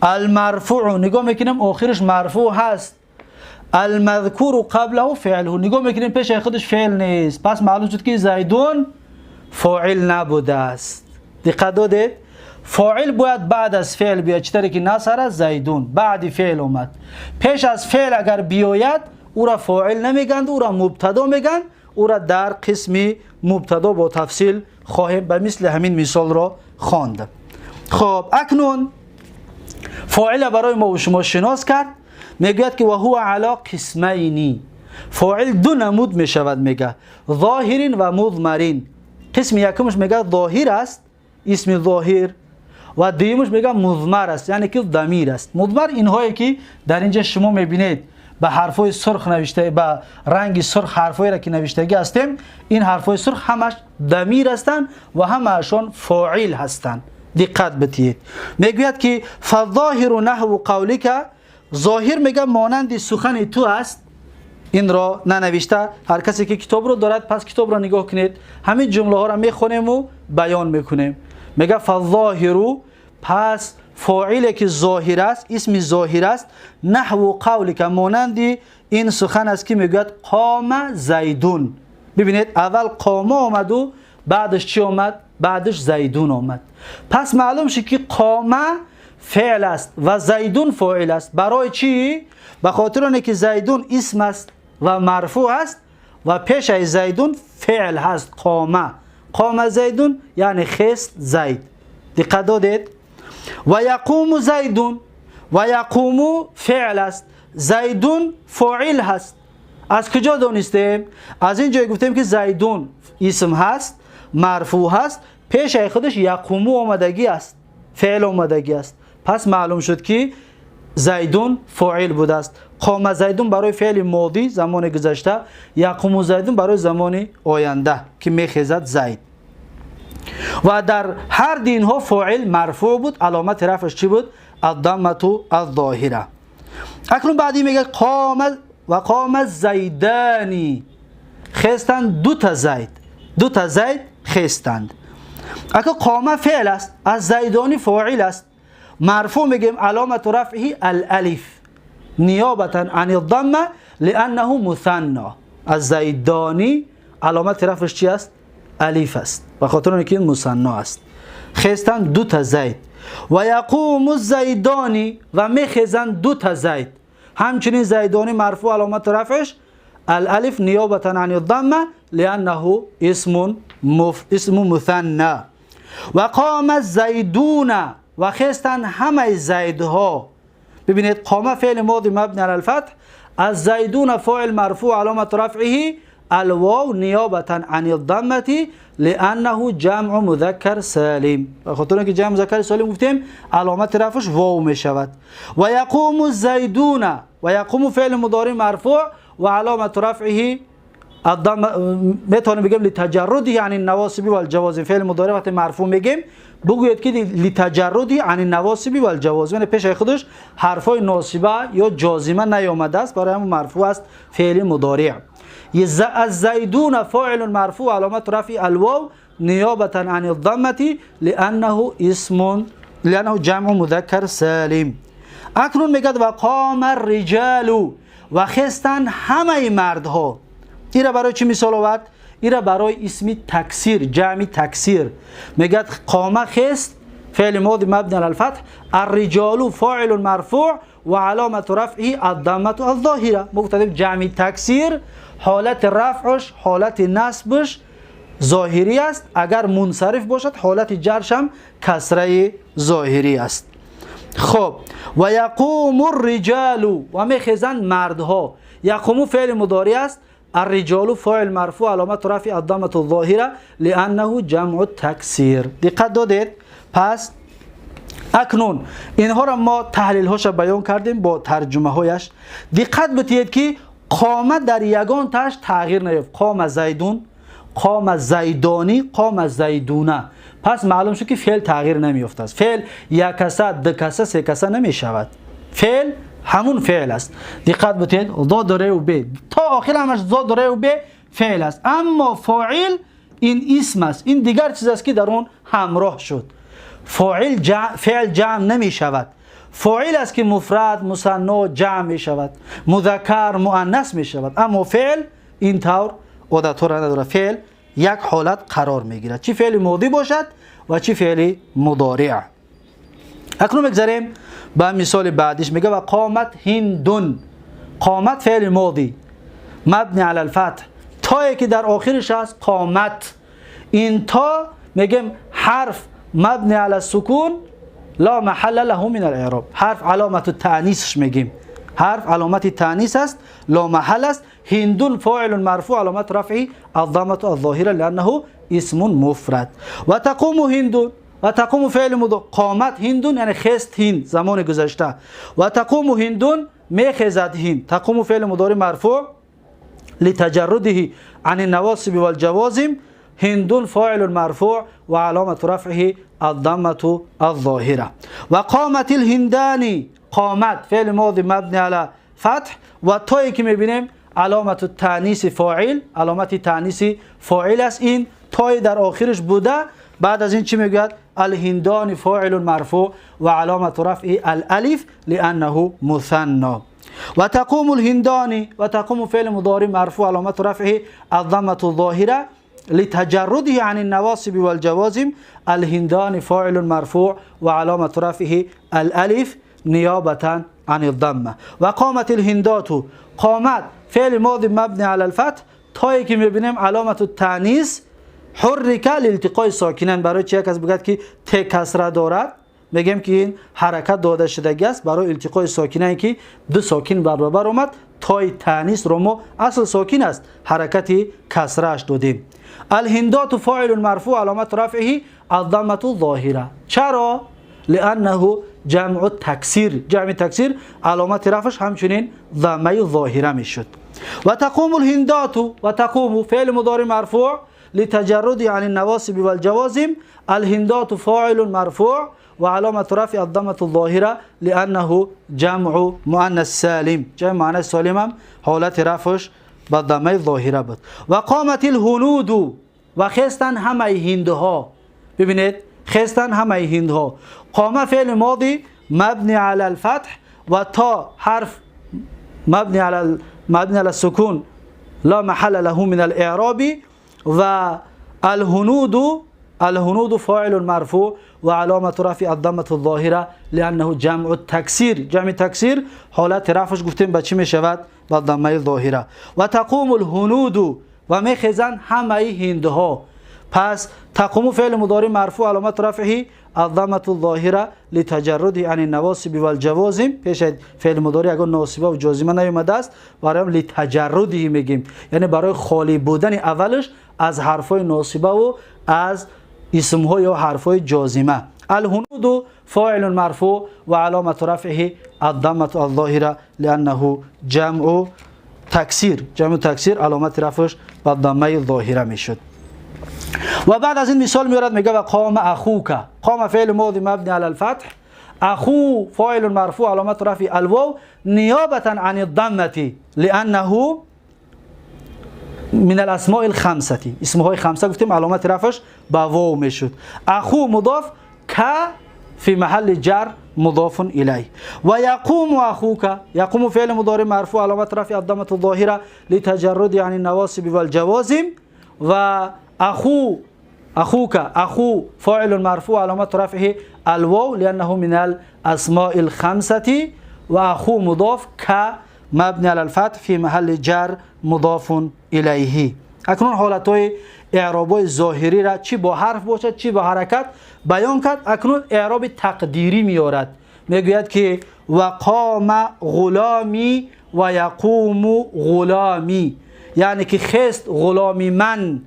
المرفوع، نگاه میکنیم آخرش مرفوع هست. المذکور قبله فعله، نگاه میکنیم پیش خودش فعل نیست. پس معلوم شد که زیدون فاعل نبوده است. دقت دادید؟ فاعل باید بعد از فعل بیاد، چطوری که نصر زیدون بعد فعل اومد. پیش از فعل اگر بیاید او را فاعل نمیگند، او را مبتدا میگن. او را در قسم مبتدا با تفصیل خواهیم به مثل همین مثال را خواند. خب اکنون فاعل برای ما و شما شناس کرد. میگوید که و هو علی قسمینی، فاعل دو نمود میشود، میگه ظاهرین و مضمرین. قسم یکمش میگه ظاهر است، اسم ظاهر، و دویمش میگه مضمر است، یعنی که ضمیر است. مضمر اینهایی که در اینجا شما میبینید به حرفای سرخ نوشته، به رنگ سرخ حرفایی را که نوشتگی هستیم، این حرفای سرخ همش ضمیر هستند و همشون فاعل هستند. دقت بدید. میگوید که فالظاهر نحو قولک، ظاهر میگه مانند سخن تو است. این را ننوشته، هر کسی که کتاب رو دارد پس کتاب را نگاه کنید، همین جمله ها را میخونیم و بیان میکنیم. میگه فالظاهر، پس فاعلی که ظاهر است، اسم ظاهر است، نحو قولک، مانند این سخن است که میگوید قام زیدون. ببینید اول قام آمد و بعدش چی آمد؟ بعدش زیدون آمد. پس معلوم شد که قام فعل است و زیدون فاعل است. برای چی؟ به خاطر اینکه زیدون اسم است و مرفوع است و پیش از زیدون فعل هست. قام زیدون یعنی خست زید. دقت دادید؟ و یقوم زیدون، و یقوم فعل است، زیدون فاعل هست. از کجا دانستیم؟ از این جای گفتیم که زیدون اسم هست، مرفوع هست، پیش از خودش یقوم آمدگی است، فعل آمدگی است. پس معلوم شد که زیدون فاعل بوده است. قام زیدون برای فعل ماضی زمان گذشته، یقوم زیدون برای زمان آینده که میخیزد زید. و در هر دین ها فاعل مرفوع بود، علامت رفعش چی بود؟ الضمه الظاهره. اکنون بعدی میگه قام زیدانی، خستند دو تا زید خستند. اگه قام فعل است، از زیدانی فاعل است، مرفوع میگیم علامت رفعه الالف نیابتا عن الضمه لانه مثنى. از زیدانی علامت رفعش چی است؟ الف است، به خاطر اینکه مثنی است. خستند دو تا زید. و یقوم الزیدانی، و میخزند دو تا زید. همچنین زیدانی مرفوع علامت رفعش الالف نیابتا عن الضمه لانه اسم مثنى. و قام الزیدون، و خستند همه زیدها. ببینید قام فعل ماضی مبنی علی الفتح، از زیدون فاعل مرفوع علامت رفعه الواو نیابتا عن الضمه لانه جمع مذکر سالم. بخاطر اینکه جمع مذکر سالم گفتیم علامت رفعش واو می شود. و یقوم الزیدون، و یقوم فعل مضارع مرفوع و علامت رفعه الضمه. میتونیم بگیم لتجرده عن النواصب والجوازم. فعل مضارع وقتی مرفوع میگیم بگویید که لتجرده عن النواصب والجوازم، یعنی پیش خودش حرفای ناصبه یا جازمه نیامده است، برای همون مرفوع است فعل مضارع. الزیدون فاعل مرفوع علامت رفع الواو نیابتا عن الضمه لانه جمع مذکر سالم. اکنون میگه و قام الرجال، و خستند همه مردها. این برای چی مثال آورد؟ این برای اسم تکسیر، جمع تکسیر. میگه قام خست فعل ماضی مبنی علی الفتح، الرجال فاعل مرفوع و علامت رفعه الضمه الظاهره. مقتضی جمع تکسیر حالت رفعش، حالت نصبش ظاهری است، اگر منصرف باشد حالت جرش هم کسره ظاهری است. خب و یقوم الرجال، و میخزند مردها. یقوم فعل مضارع است، الرجال فاعل مرفوع علامت رفع الضمه الظاهره لانه جمع تکسیر. دقت دادید؟ پس اکنون اینها را ما تحلیل هاش بیان کردیم با ترجمه هایش. دقت بدید که قام در یگان تاش تغییر نیافت. قام زیدون، قام زیدانی، قام زیدونه. پس معلوم شد که فعل تغییر نمیافته است. فعل یک کسه، دو کسه، سه کسه نمی شود. فعل همون فعل است. دقت بدید، ضاد داره و ب تا آخر همش ضاد داره و ب فعل است. اما فاعل این اسم است، این دیگر چیز است که در اون همراه شد. فعل جمع نمی شود. فاعل است که مفرد، مثنی، جمع می شود، مذکر، مؤنث می شود. اما فعل این طور عادت را نداره. فعل یک حالت قرار می گیرد، چی فعل ماضی باشد و چی فعل مضارع. اکنون بگذاریم به مثال بعدیش. میگه و قامت هندون. قامت فعل ماضی مبنی علی الفتح، تایی که در آخرش هست قامت. این تا میگیم حرف مبنی علی السکون لا محل له من الاعراب. حرف علامت التانیثش میگیم، حرف علامت تانیث است، لا محل است. هندون فاعل مرفوع علامت رفعی الضمه الظاهره لانه اسم مفرد. و تقوم هندون، و تقوم فعل مضارع. قامت هندون یعنی خست هند زمان گذشته، و تقوم هندون میخزد هند. تقوم فعل مضارع مرفوع لتجرده عن النواصب والجوازم. هندون فاعل مرفوع و علامت رفعه الضمه الظاهره. و قامت الهندانی. قامت فعل ماضی مبنی علی فتح و تایی که میبینیم علامت التانیث فاعل، علامت تانیث فاعل است. این تای در آخرش بوده. بعد از این چی میگوید؟ الهندان فاعل مرفوع و علامت رفعه الالف لانه مثنى. و تقوم الهندانی، و تقوم فعل مضارع مرفوع علامت رفعه الضمه الظاهره لتجرده عن النواصب والجوازم. الهندان فاعل مرفوع وعلامة رفعه الألف نيابة عن الضمة. وقامت الهندات، قامت فعل ماضي مبني على الفتح تایی که میبینیم علامت التانیث حرک لالتقاء ساکنین. برای چه کس بگد که ت کسره دارد میگیم که این حرکت داده شدگی است برای التقاء ساکنین که دو ساکن برابر اومد. تای تانیث رو ما اصل ساکن است، حرکتی کسره اش دادیم. الهندات فاعل مرفوع علامت رفعه الضمة الظاهره. چرا؟ لانه جمع تکسیر، جمع تکسیر علامت رفعش همچنین ضمه ظاهره میشد. و تقوم الهندات، و تقوم فعل مضارع مرفوع لتجرد عن النواصب والجوازم. الهندات فاعل مرفوع وعلامة رفع الضمة الظاهرة لأنه جمع مؤنث سالم. جمع مؤنث سالم هم حالت رفعش بالضمه الظاهره بود. و قامت الهنود، و خستن همه هندها. ببینید خستن همه هندها. قام فعل ماضی مبني على الفتح و تا حرف مبني على السكون لا محل له من الاعراب. و الهنود فاعل مرفوع وعلامة رفع الضمة الظاهرة لأنه جمع التكسير. جمع تکسیر حالت رفعش گفتیم به چی می شود؟ با ضمه ظاهره. و تقوم الهنود، و می خیزن همه هندها. پس تقوم فعل مضارع مرفوع علامت رفعه الضمة الظاهره لتجرده عن النواصب والجوازم. پیش فعل مضارع اگر ناصبه و جازمه نیامده است برای لتجرده میگیم، یعنی برای خالی بودن اولش از حرفای ناصبه و از اسمها یا حرفای جازمه. الهنود فاعل مرفوع و علامت رفعه الضمة الظاهره لانه جمع تکسیر. جمع تکسیر علامت رفعش با ضمه ظاهره میشد. و بعد از این مثال میارد میگه و قام اخوک. قام فعل ماضی مبنی على الفتح، اخو فاعل مرفوع علامت رفع الواو نیابة عن الضمه لانه من الاسماء الخمسه. اسمهای خمسه گفتیم علامت رفعش با واو میشد. اخو مضاف ک في محل جر مضاف الیه. و یقوم اخوک، یقوم فعل مضارع مرفوع علامت رفع الضمه الظاهره لتجرد عن النواصب والجوازم. و اخوک اخو فاعل مرفوع علامت رفعه الواو لانه من الاسماء الخمسه. و اخو مضاف ک مبني على الفتح في محل جر مضاف الیه. اکنون حالتهای اعرابای ظاهری را چی با حرف باشد چی با حرکت بیان کرد. اکنون اعراب تقدیری میارد، میگوید که و قام غلامی و یقوم غلامی، یعنی که خست غلامی من.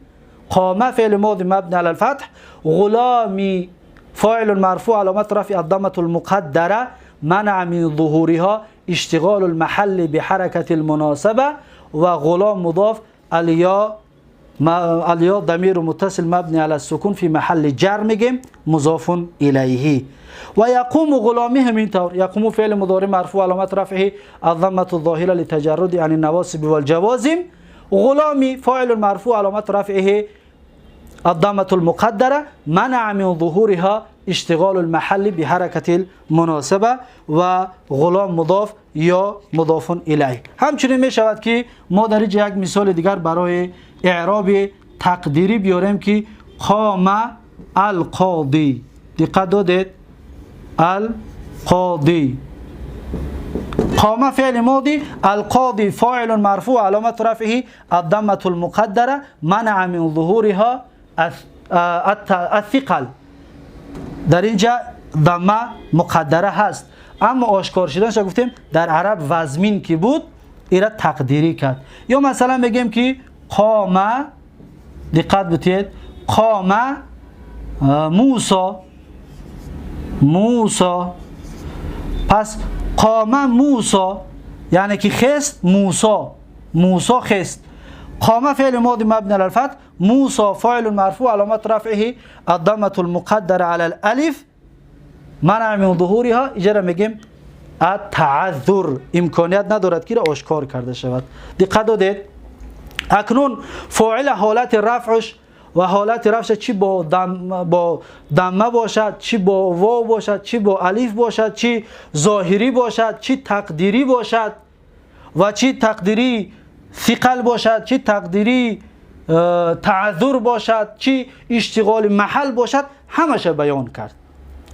قام فعل ماضی مبني على الفتح، غلامی فاعل مرفوع علامت رفع الضمة المقدره منع من ظهورها اشتغال المحل بحركة المناسبة. و غلام مضاف الياء ضمير متصل مبني على السكون في محل جر میگیم مضاف الیه. و یقوم غلامی همینطور. یقوم فعل مضارع مرفوع علامت رفعه الضمة الظاهره لتجرد عن النواصب والجوازم. غلامی فاعل مرفوع علامت رفعه الضمة المقدره منع من ظهورها اشتغال المحل بحركة المناسبه. و غلام مضاف یا مضاف الیه. همچنین می شود که ما در اینجا یک مثال دیگر برای اعراب تقدیری بیاریم که قام القاضی. دقت دادید؟ القاضی. قام فعل ماضی، القاضی فاعل مرفوع علامت رفعه الضمة المقدره منع من ظهورها الثقل. در اینجا ضمه مقدره هست اما آشکار شدنش گفتیم در عرب وزمین که بود ایرا تقدیری کرد. یا مثلا بگیم که قام، دقت بتید، قام موسی. پس قام موسی یعنی که خست موسی خست. قام فعل ماضي مبني على الفتح، موسى فاعل مرفوع علامة رفعه الضمة المقدرة على الألف منع من ظهورها. اجرا میگیم التعذر، امکانیت ندارد که را آشکار کرده شود. دقت دادید؟ اکنون فاعل حالت رفعش و حالت رفعش چی با دمه باشد، چی با واو باشد، چی با الف باشد، چی ظاهری باشد، چی تقدیری باشد و چی تقدیری ثقل باشد، چی تقدیری تعذر باشد، چی اشتغال محل باشد، همش بیان کرد.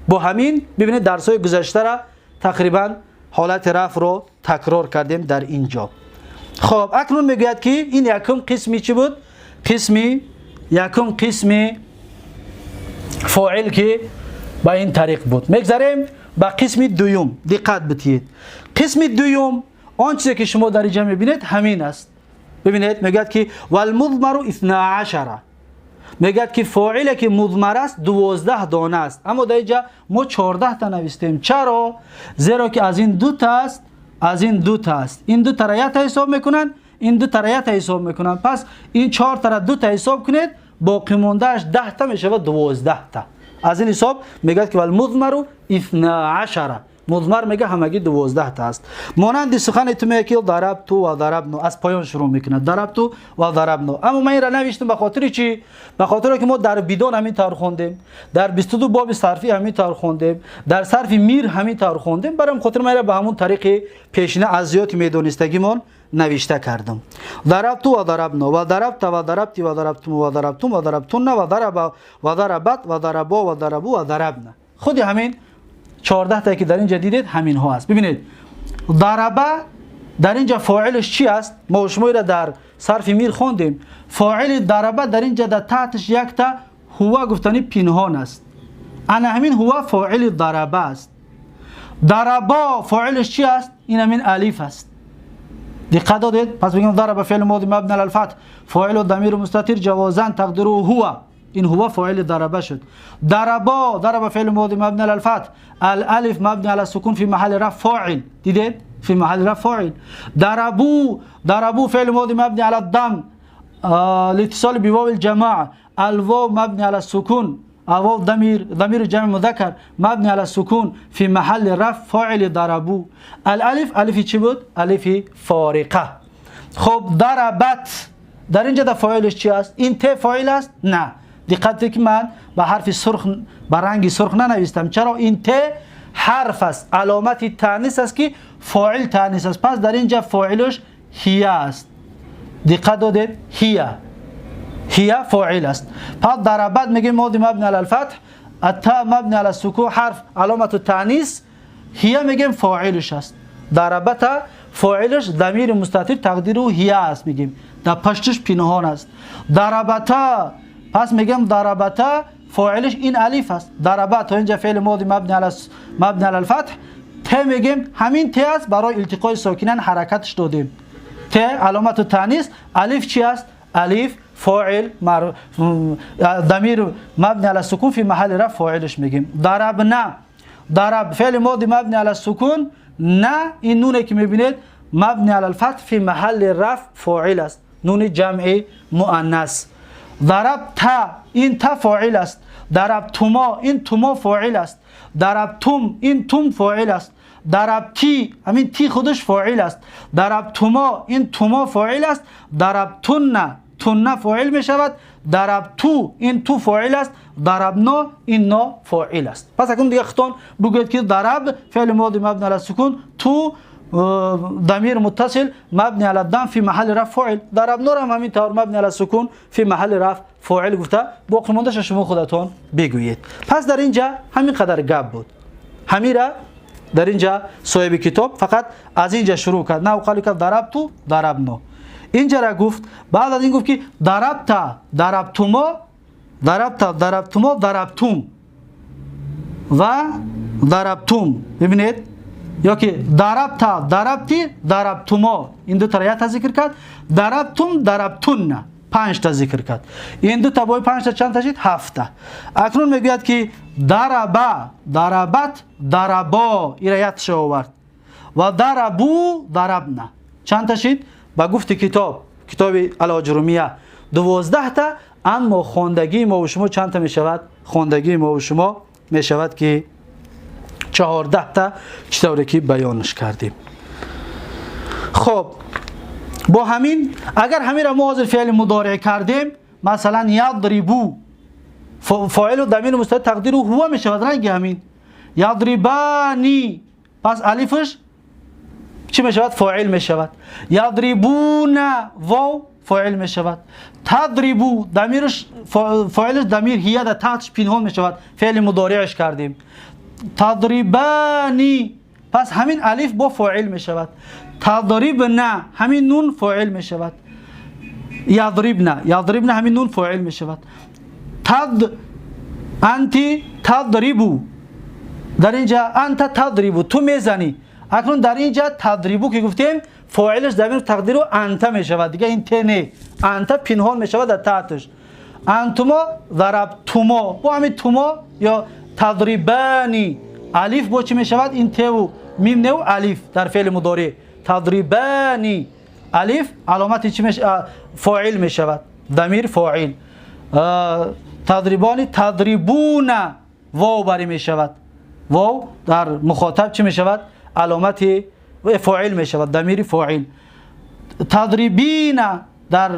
با همین ببینید درس‌های گذشته را تقریبا حالت رفع رو تکرار کردیم در اینجا. خب اکنون میگوید که این یکم قسمی چی بود؟ یکم قسمی فاعل که با این طریق بود. میگذاریم با قسم دوم. دقت بدید. قسم دوم آن چیزی که شما در اینجا میبینید همین است. ببینید میگوید که والمضمر 12. میگوید که فاعلی که مضمر است 12 دانه است، اما در اینجا ما 14 تا نوشتیم. چرا؟ زیرا که از این دو تا است، از این دو تا است. این دو تا را یک تا حساب میکنن، این دو تا را یک تا حساب میکنن. پس این 4 تا را دو تا حساب کنید، باقی موندهش 10 تا میشه و 12 تا. از این حساب میگه که والمضمر 12. مضمر میگه همگی 12 تا است. مانند سخن تو میگه که ضربت و ضربنا، از پایان شروع میکنه ضربت و ضربنا. اما من این را نوشتم به خاطر چی؟ به خاطر که ما در بدون همین طور خوندیم، در 22 باب صرفی همین طور خوندیم، در صرف میر همین طور خوندیم. برام خاطر من را به همون طریق پیشینه از زیاتی میدونستگیمون نوشته کردم. ضربت و ضربنا و ضربت و ضربتی و ضربتم و ضربتم و ضربتن و ضرب و ضربت و ضربا و ضربو و ضربنا. خود همین 14 تا که در اینجا دیدید همین ها است. ببینید ضربه در اینجا فاعلش چی است؟ ما شما را در صرف میر خوندیم. فاعل ضربه در اینجا در تحتش یک تا هو گفتنی پنهان است. انا همین هو فاعل ضربه است. ضربا فاعلش چی است؟ این همین الف است. دقت دادید؟ پس بگیم ضرب فعل ماضی مبنی علی الفتح فاعل ضمیر مستتر جوازا تقدیره هو. این هو فاعل ضربه شد. ضربا ضرب فعل ماضی مبنی علی الفتح الالف مبنی علی السکون فی محل رفع فاعل. دیدید؟ فی محل رفع فاعل. ضربو فعل ماضی مبنی علی الضم الاتصال بواو الجماعه الواو مبنی علی السکون واو ضمیر جمع مذکر مبنی علی السکون فی محل رفع فاعل ضربو. الالف الفی چی بود؟ الفی فارقه. خب ضربت در اینجا در فاعلش چی است؟ این ت فاعل است؟ نه. دقت که من با حرف سرخ با رنگ سرخ ننوشتم. چرا؟ این ت حرف است، علامت تانیث است که فاعل تانیث است. پس در اینجا فاعلش هی است. دقت دادید؟ هی فاعل است. پس ضربت میگیم ماضی مبنی علی الفتح التا مبنی علی السکون حرف علامت تانیث، هی میگیم فاعلش است. ضربت فاعلش ضمیر مستتر تقدیره هی است، میگیم در پشتش پنهان است. ضربتا پس میگم ضربتا فاعلش این الف است. ضربت تا اینجا فعل ماضی مبنی علی الفتح ت میگیم همین ت است، برای التقای ساکنین حرکتش دادیم. ت علامت تانیث، الف چی است؟ الف فاعل ضمیر مبنی علی السکون فی محل رفع فاعلش میگیم. ضربنا ضرب فعل ماضی مبنی علی السکون، نه این نونه که میبینید مبنی علی الفتح فی محل رفع فاعل است، نون جمع مؤنث. ضربت این تا فاعل است. ضربتما این تما فاعل است. ضربتم این تم فاعل است. ضربتی همین تی خودش فاعل است. ضربتما این تما فاعل است. ضربتن تن فاعل می شود. ضربتو این تو فاعل است. ضربنا این نا فاعل است. پس اکنون دیگه خطان بگوید که ضرب فعل ماضی مبنی علی السکون تو ضمیر متصل مبنی علی الضم فی محل رفع فاعل. ضربنا را همین طور مبنی علی السکون فی محل رفع فاعل گفته. باقی موندهش شما خودتون بگویید. پس در اینجا همین قدر گپ بود. همین را در اینجا صاحب کتاب فقط از اینجا شروع کرد. نه وقالی که ضربتو ضربنا اینجا را گفت. بعد از این گفت که ضربتا ضربتما ضربتما ضربتم و ضربتم. ببینید یا که ضربتا ضربتی ضربتما، این دو تا را یک ذکر کرد. ضربتم ضربتن 5 تا ذکر کرد. این دو تا با 5 تا چند تا شد؟ 7 تا. اکنون میگوید که ضربا ضربت ضربا این را یک شو آورد و ضربو ضربنا چند تا شد؟ با گفت کتاب الآجرومية 12 تا، اما خواندگی ما و شما چند تا می شود؟ خواندگی ما و شما می شود که 14 تا چطوری که بیانش کردیم. خب با همین اگر همین را ما حاضر فعل مضارع کردیم، مثلا یضربو فاعل و ضمیر مستتر تقدیر هو می شود رنگ همین. یضربانی پس الفش چی می شود؟ فاعل می شود. یضربون واو فاعل می شود. تضربو ضمیرش فاعلش ضمیر هی در تحتش پنهان می شود، فعل مضارعش کردیم. تضربانی پس همین الف با فاعل می شود. تضربنا همین نون فاعل می شود. یضربنا همین نون فاعل می شود. انتی تضربو در اینجا انت تضربو تو میزنی. اکنون در اینجا تضربو که گفتیم فاعلش ضمیر تقدیر انت می شود دیگه، این تنه انت پنهان می شود در تحتش. انتما ضربتما با همین توما یا تضربانی الف با چی می شود؟ این تو میم نو الف در فعل مضارع. تضربانی الف علامت چی فاعل می شود، ضمیر فاعل. تضربانی تضربون واو بری می شود، واو در مخاطب چی می شود؟ علامت فاعل می شود، ضمیر فاعل. تضربین در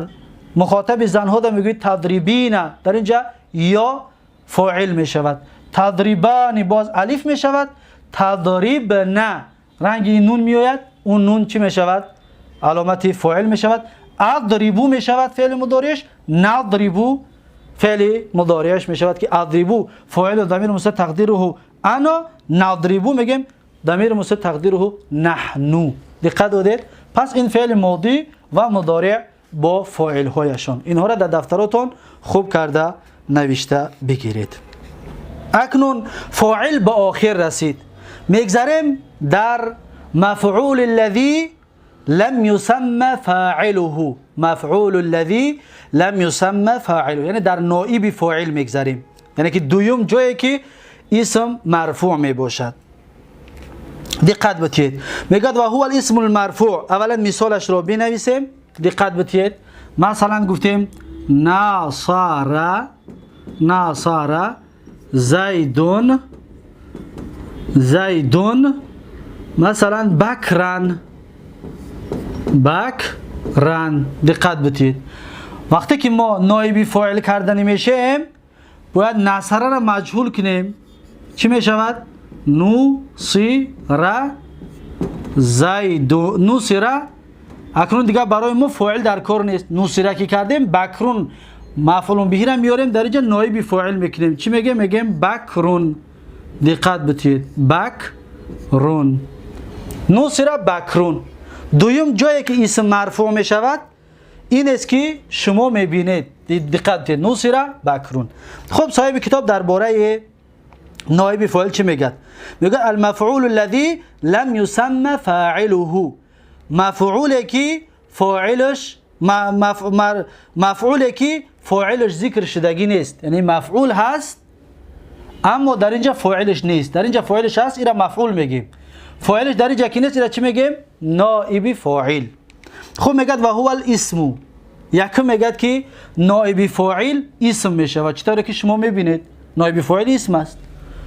مخاطب زنها در میگوید تضربین، در اینجا یا فاعل می شود. تضربانی باز الف می شود. تضربن رنگ نون می آید، اون نون چی می شود؟ علامت فاعل می شود. اضربو می شود فعل مضارعش. نضربو فعل مضارعش می شود که اضربو فاعل و ضمیر مستتر تقدیره انا، نضربو میگیم ضمیر مستتر تقدیره نحنو. دقت دادید؟ پس این فعل ماضی و مضارع با فاعل هایشان، اینها را در دفتراتون خوب کرده نوشته بگیرید. اکنون فاعل به آخر رسید، میگذریم در مفعول الذی لم يسمى فاعله. مفعول الذی لم يسمى فاعله یعنی در نائب فاعل میگذریم، یعنی که دوم جایی که اسم مرفوع می باشد. دقت بتید میگد و هو الاسم المرفوع. اولا مثالش رو بنویسیم، دقت بتید. مثلا گفتیم ناصر زیدون مثلا بکران. دقت بتید وقتی که ما نائب فاعل کردن میشیم باید نصر را مجهول کنیم. چی می شود؟ نصر زیدون. نصر اکنون دیگه برای ما فاعل در کار نیست. نصر که کردیم بکرون مفعول به را میاریم در اینجا نائب فاعل میکنیم. چی میگیم بکرون. دقت بتید بکرون. نصر بکرون. دوم جایی که اسم مرفوع می شود این است که شما میبینید. دقت بتید نصر بکرون. خب صاحب کتاب درباره نائب فاعل چی میگه؟ میگه المفعول الذي لم يسمى فاعله. مفعولی که فاعلش ذکر شدگی نیست، یعنی مفعول هست اما در اینجا فاعلش نیست. در اینجا فاعلش هست ایرا مفعول میگیم، فاعلش در اینجا کی نیست ایرا چی میگیم؟ نائب فاعل. خب میگه و هو الاسم. یکم میگه که نائب فاعل اسم میشه و چطوره که شما میبینید نائب فاعل اسم است،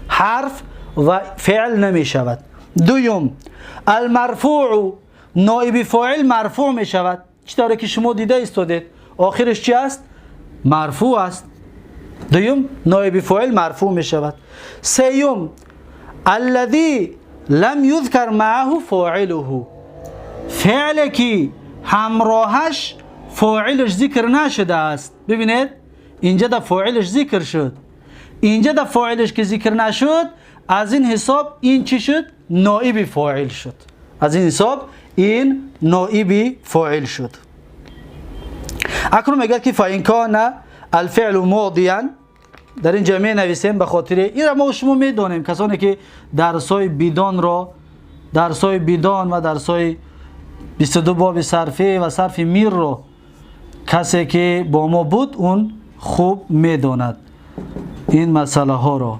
حرف و فعل نمی شود. دوم المرفوع. نائب فاعل مرفوع می شود، چطوره که شما دیده استودید آخرش چی است؟ مرفوع است. دوم نائب فاعل مرفوع می شود. سوم الذي لم يذكر معه فاعله. فعل که همراهش فاعلش ذکر نشده است. ببینید اینجا در فاعلش ذکر شد، اینجا در فاعلش که ذکر نشد، از این حساب این چی شد؟ نائب فاعل شد. از این حساب این نائب فاعل شد. اکنون میگه که فإن كان الفعل ماضيا در این جمعه نویسیم به خاطر این را ما شما میدونیم. کسانی که درسای بیدان و درسای 22 باب صرفه و صرف میر رو کسی که با ما بود اون خوب میداند این مسئله ها رو.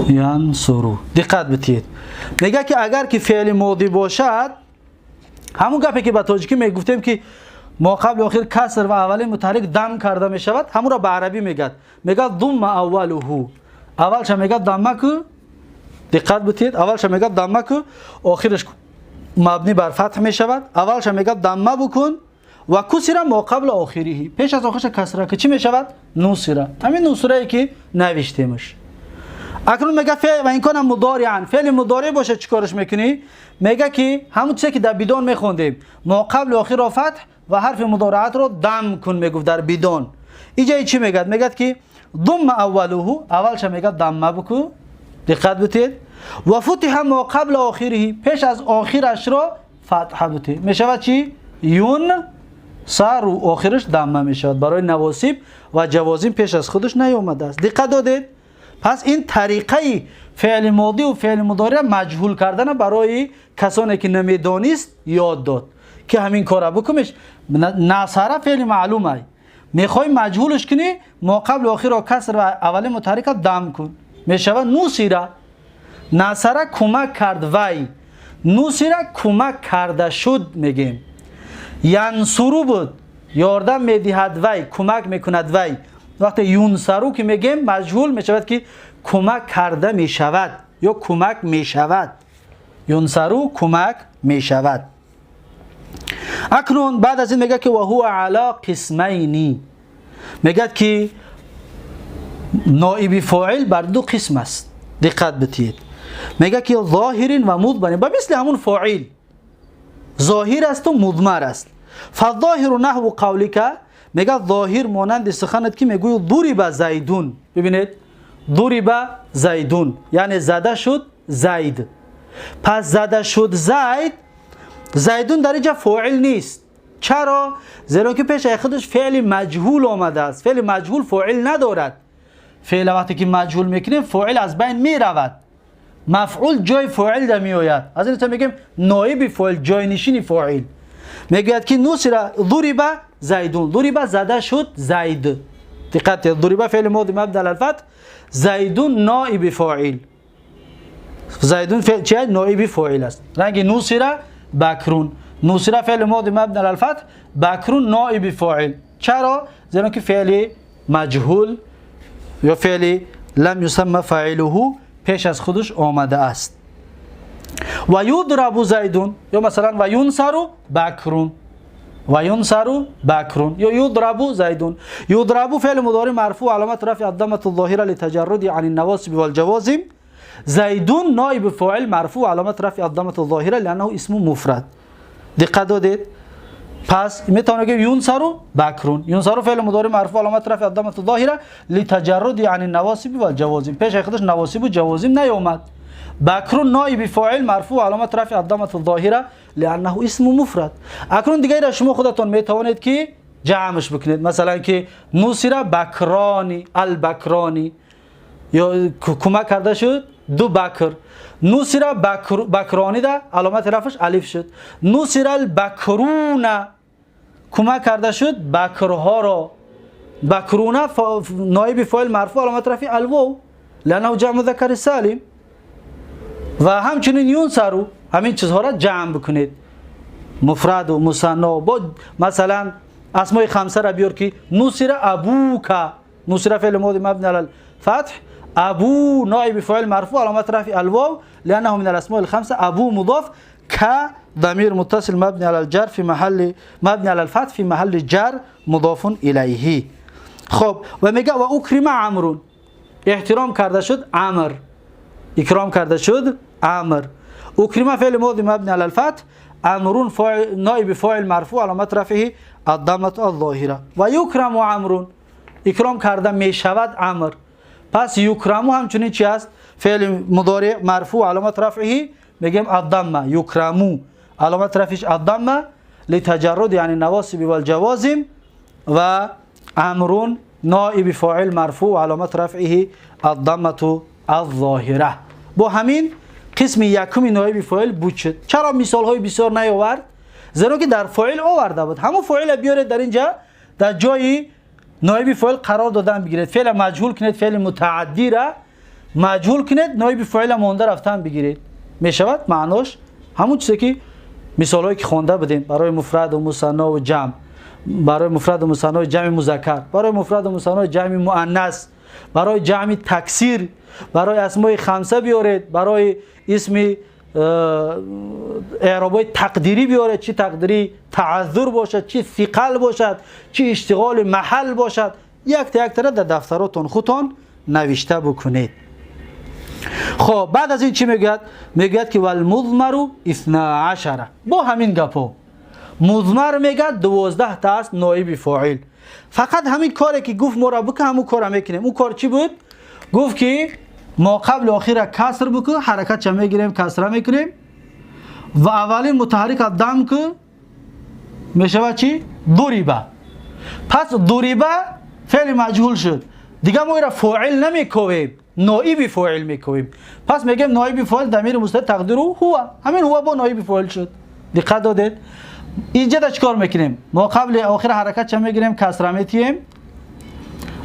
ینصرو. دقت بتید میگه که اگر که فعل ماضی باشد، همون گپی که به تاجیکی میگفتیم که ما قبل و آخر کسر و اول متحرک دم کرده می شود، همون را به عربی میگه ضم اوله. اولش میگه دمه که، دقت بتید اولش میگه دمه که آخرش مبنی بر فتح می شود. اولش میگه دمه بکن و کسر ما قبل آخری، پیش از آخرش کسره که چی می شود؟ نصره. همین نصره ای که نوشتیمش. اکنون میگه فعل و این کنم مضارعا، فعل مضارع باشه چیکارش میکنی؟ میگه که همون چیزی که در بدون میخوندیم، ما قبل و آخر را فتح و حرف مضارعات رو دم کن میگفت در بدون. اینجا چی میگه؟ میگه که ضم اوله، اولش میگه دم بکو، دقت بتید. و فتح ما قبل آخره، پیش از آخرش را فتح بتید، میشه چی؟ یون سر و آخرش دم میشود. برای نواصب و جوازم پیش از خودش نیامده است. دقت دادید؟ پس این طریقه فعل ماضی و فعل مضارع مجهول کردن برای کسانی که نمیدانست یاد داد که همین کارا بکنیش. نصره فعل معلومه، میخوای مجهولش کنی، ما قبل و آخر را کسر و اول متحرک دم کن، میشود نوسیره. نصره کمک کرد وی، نوسیره کمک کرده شد میگیم. ینصرو بود یاردم میدهد وی، کمک میکند وی. وقتی یونصرو که میگیم مجهول میشود که کمک کرده میشود یا کمک میشود. یونصرو کمک میشود. اکنون بعد از این میگه که و هو علی قسمینی، میگه که نائب فاعل بر دو قسم است. دقت بتید. میگه که ظاهر و مضمر، با مثل همون فاعل ظاهر است و مضمر است. فالظاهر نحو قولک، میگه ظاهر مانند سخنت که میگوی ضرب زیدون. ببینید ضرب زیدون یعنی زده شد زید. پس زده شد زید، زیدون در اینجا فاعل نیست. چرا؟ زیرا که پیش خودش فعل مجهول آمده است. فعل مجهول فاعل ندارد. فعل وقتی که مجهول میکنیم فاعل از بین میرود، مفعول جای فاعل در میآید. از این میگیم نائب فاعل، جای نشین فاعل. میگوید که نصر ضرب زیدون، ضرب زده شد زید. دقت، ضرب فعل ماضی مبنی علی الفتح، زیدون نائب فاعل. زیدون فعل چیه؟ نائب فاعل است. رنگ نصر بکرون، نصر فعل ماضی مبنی علی الفتح، بکرون نائب فاعل. چرا؟ زیرا که فعل مجهول یا فعل لم یسمى فاعله پیش از خودش آمده است. و یضرب زیدون یا مثلا و ینصر بکرون، و ینصر بکرون یا یضرب زیدون. یضرب فعل مضارع مرفوع علامت رفع الضمه الظاهره لتجرد عن النواصب والجوازم. زیدون نائب فاعل مرفوع علامت رفع الضمه الظاهره لانه اسم مفرد. دقت دادید؟ پس میتونه که ینصر بکرون، ینصر فعل مضارع مرفوع علامت رفع الضمه الظاهره لتجرد عن النواصب والجوازم، پیش خودش نواصب و جوازم نیامد. بکرون نائب فاعل مرفوع علامت رفع الضمه الظاهره لانه اسم مفرد. اکنون دیگه را شما خودتون میتوانید که جمعش بکنید، مثلا که نصر بکرانی، البکرانی، یا کمک کرده شد دو بکر. نصر بکرانی ده علامت رفعش الف شد. نصر البکرون کمک کرده شد بکرها را. بکرون نائب فاعل مرفوع علامت رفع الواو لانه جمع مذکر سالم. و همچنین ینصرو، همین چیزها را جمع بکنید، مفرد و مثنی. با مثلا اسماء خمسه را بیار که نصر ابوک، نصر فعل ماضی مبنی علی الفتح، ابو نائب فاعل مرفوع علامت رفع الواو لانه من الاسماء الخمسه. ابو مضاف ک ضمیر متصل مبنی علی الجر فی محل مبنی علی الفتح فی محل جر مضاف الیه. خب و میگه و اکرم عمرو، احترام کرده شد عمر، اکرام کرده شد عمر. اکرم فعل ماضی مبنی علی الفتح، عمرون نائب فاعل مرفوع علامت رفعه الضمه الظاهره. و یکرم عمرو، اکرام کرده می شود عمر. پس یکرم همچنین چی است؟ فعل مضارع مرفوع علامت رفعه میگیم الضمه، یکرمو علامت رفعش الضمه لتجرد یعنی نواصب والجوازم. و عمرون نائب فاعل مرفوع علامت رفعه الضمه الظاهره. با همین قسم یکم نائب فاعل بود شد. چرا مثال های بسیار نیاورد؟ زیرا که در فاعل آورده بود. همون فاعل بیارید در اینجا در جای نائب فاعل قرار دادن بگیرید. فعل مجهول کنید، فعل متعدی را مجهول کنید، نائب فاعل مانده رفتن بگیرید. می شود معناش همون چیزی که مثال هایی که خوانده بودیم برای مفرد و مثنی و جمع، برای مفرد و مثنی و جمع مذکر، برای مفرد و مثنی و جمع مؤنث، برای جمع تکسیر، برای اسماء خمسه بیارید، برای اسم اعرابای تقدیری بیارید، چی تقدیری تعذر باشد، چی ثقل باشد، چی اشتغال محل باشد، یک تا یک در دفتراتون خودتون نوشته بکنید. خب بعد از این چی میگه؟ میگه که والمضمر 12 با همین گپو مضمر میگه 12 تا است نایب فاعل. فقط همین کاری که گفت ما را بکنه همون کار میکنیم. اون کار چی بود؟ گفت که ما قبل و آخر کسر بکن، حرکت چه میگیریم؟ کسره میکنیم و اولین متحرک دم که میشه چی؟ ضربه. پس ضربه فعل مجهول شد، دیگه ما را فاعل نمیکنیم، نائب فاعل میکنیم. پس میگیم نائب فاعل ضمیر مستتر تقدیر هو، همین هو با نائب فاعل شد. دقت دادید؟ اینجا چیکار میکنیم؟ ما قبل آخر حرکت چه میگیریم؟ کسره میتیم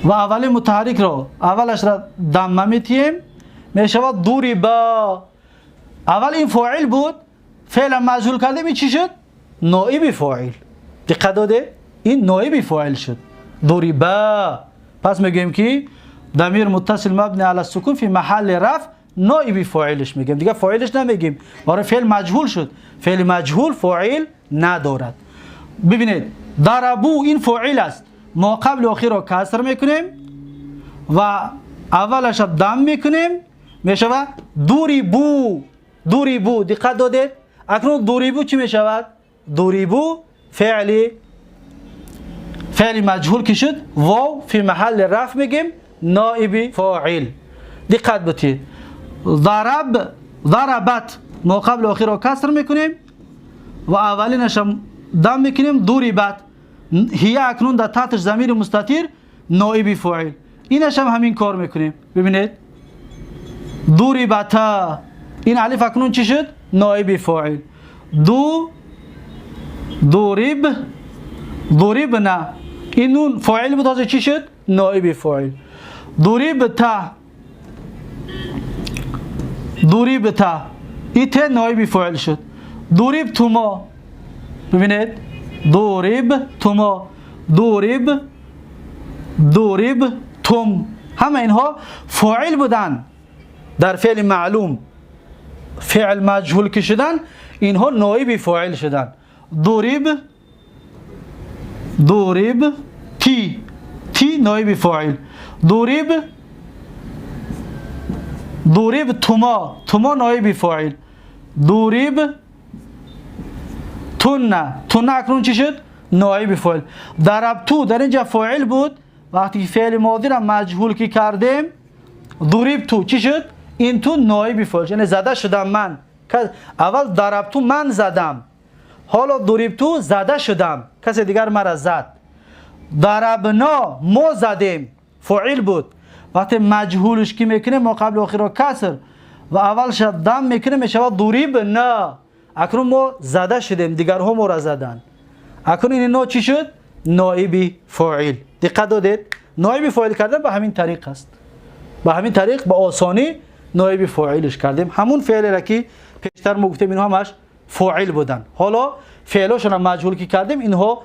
و اولین متحرک رو اولش را دم میتیم، میشه ضربه. اول این فاعل بود، فعل مجهول کردیم، این چی شد؟ نائب فاعل. دقت داده؟ این نائب فاعل شد، ضربه. پس میگیم که ضمیر متصل مبنی علی السکون فی محل رفع نائب فاعلش میگیم، دیگه فاعلش نمیگیم. برای فعل مجهول شد، فعل مجهول فاعل ندارد. ببینید ضربو این فاعل است، ما قبل و آخر رو کسر میکنیم و اولش دم میکنیم، میشه ضربو. ضربو. دقت دادید؟ اکنون ضربو چی میشود؟ ضربو فعل مجهول که شد، واو فی محل رفع میگیم نائب فاعل. دقت بدید. ضربت ما قبل و آخر رو کسر میکنیم و اولینش دم میکنیم، ضربت. هی اکنون در تحتش ضمیر مستتر نائب فاعل، اینش هم همین کار میکنیم. ببینید ضربت، این الف اکنون چی شد؟ نائب فاعل. ضربنا، این نون فاعل بود، چی شد؟ نائب فاعل. ضربتا، این ته نائب فاعل شد. ضربتما، ببینید ضربتما، ضربتم، همه اینها فاعل بودن در فعل معلوم، فعل مجهول که شدن اینها نائب فاعل شدن. تی نائب فاعل. تما نائب فاعل. تن اکنون چی شد؟ نائب فاعل. ضربتو در اینجا فاعل بود، وقتی فعل ماضی را مجهول که کردیم ضربتو چی شد؟ این تو نائب فاعل، یعنی زده شدم من. اول ضربتو من زدم، حالا ضربتو زده شدم، کسی دیگر مرا زد. ضربنا ما زدیم، فاعل بود، وقتی مجهولش که میکنیم ما قبل و آخر را کسر و اولش دم میکنیم میشه ضربنا. اکنون ما زده شدیم، دیگرها ما را زدن، اکنون این نوع چی شد؟ نائب فاعل. دقت دادید؟ نائب فاعل کردن به همین طریق است، به همین طریق به آسانی نائب فاعلش کردیم. همون فعلی را که پیشتر ما گفتیم اینها همش فاعل بودن، حالا فعلاشون را مجهول که کردیم اینها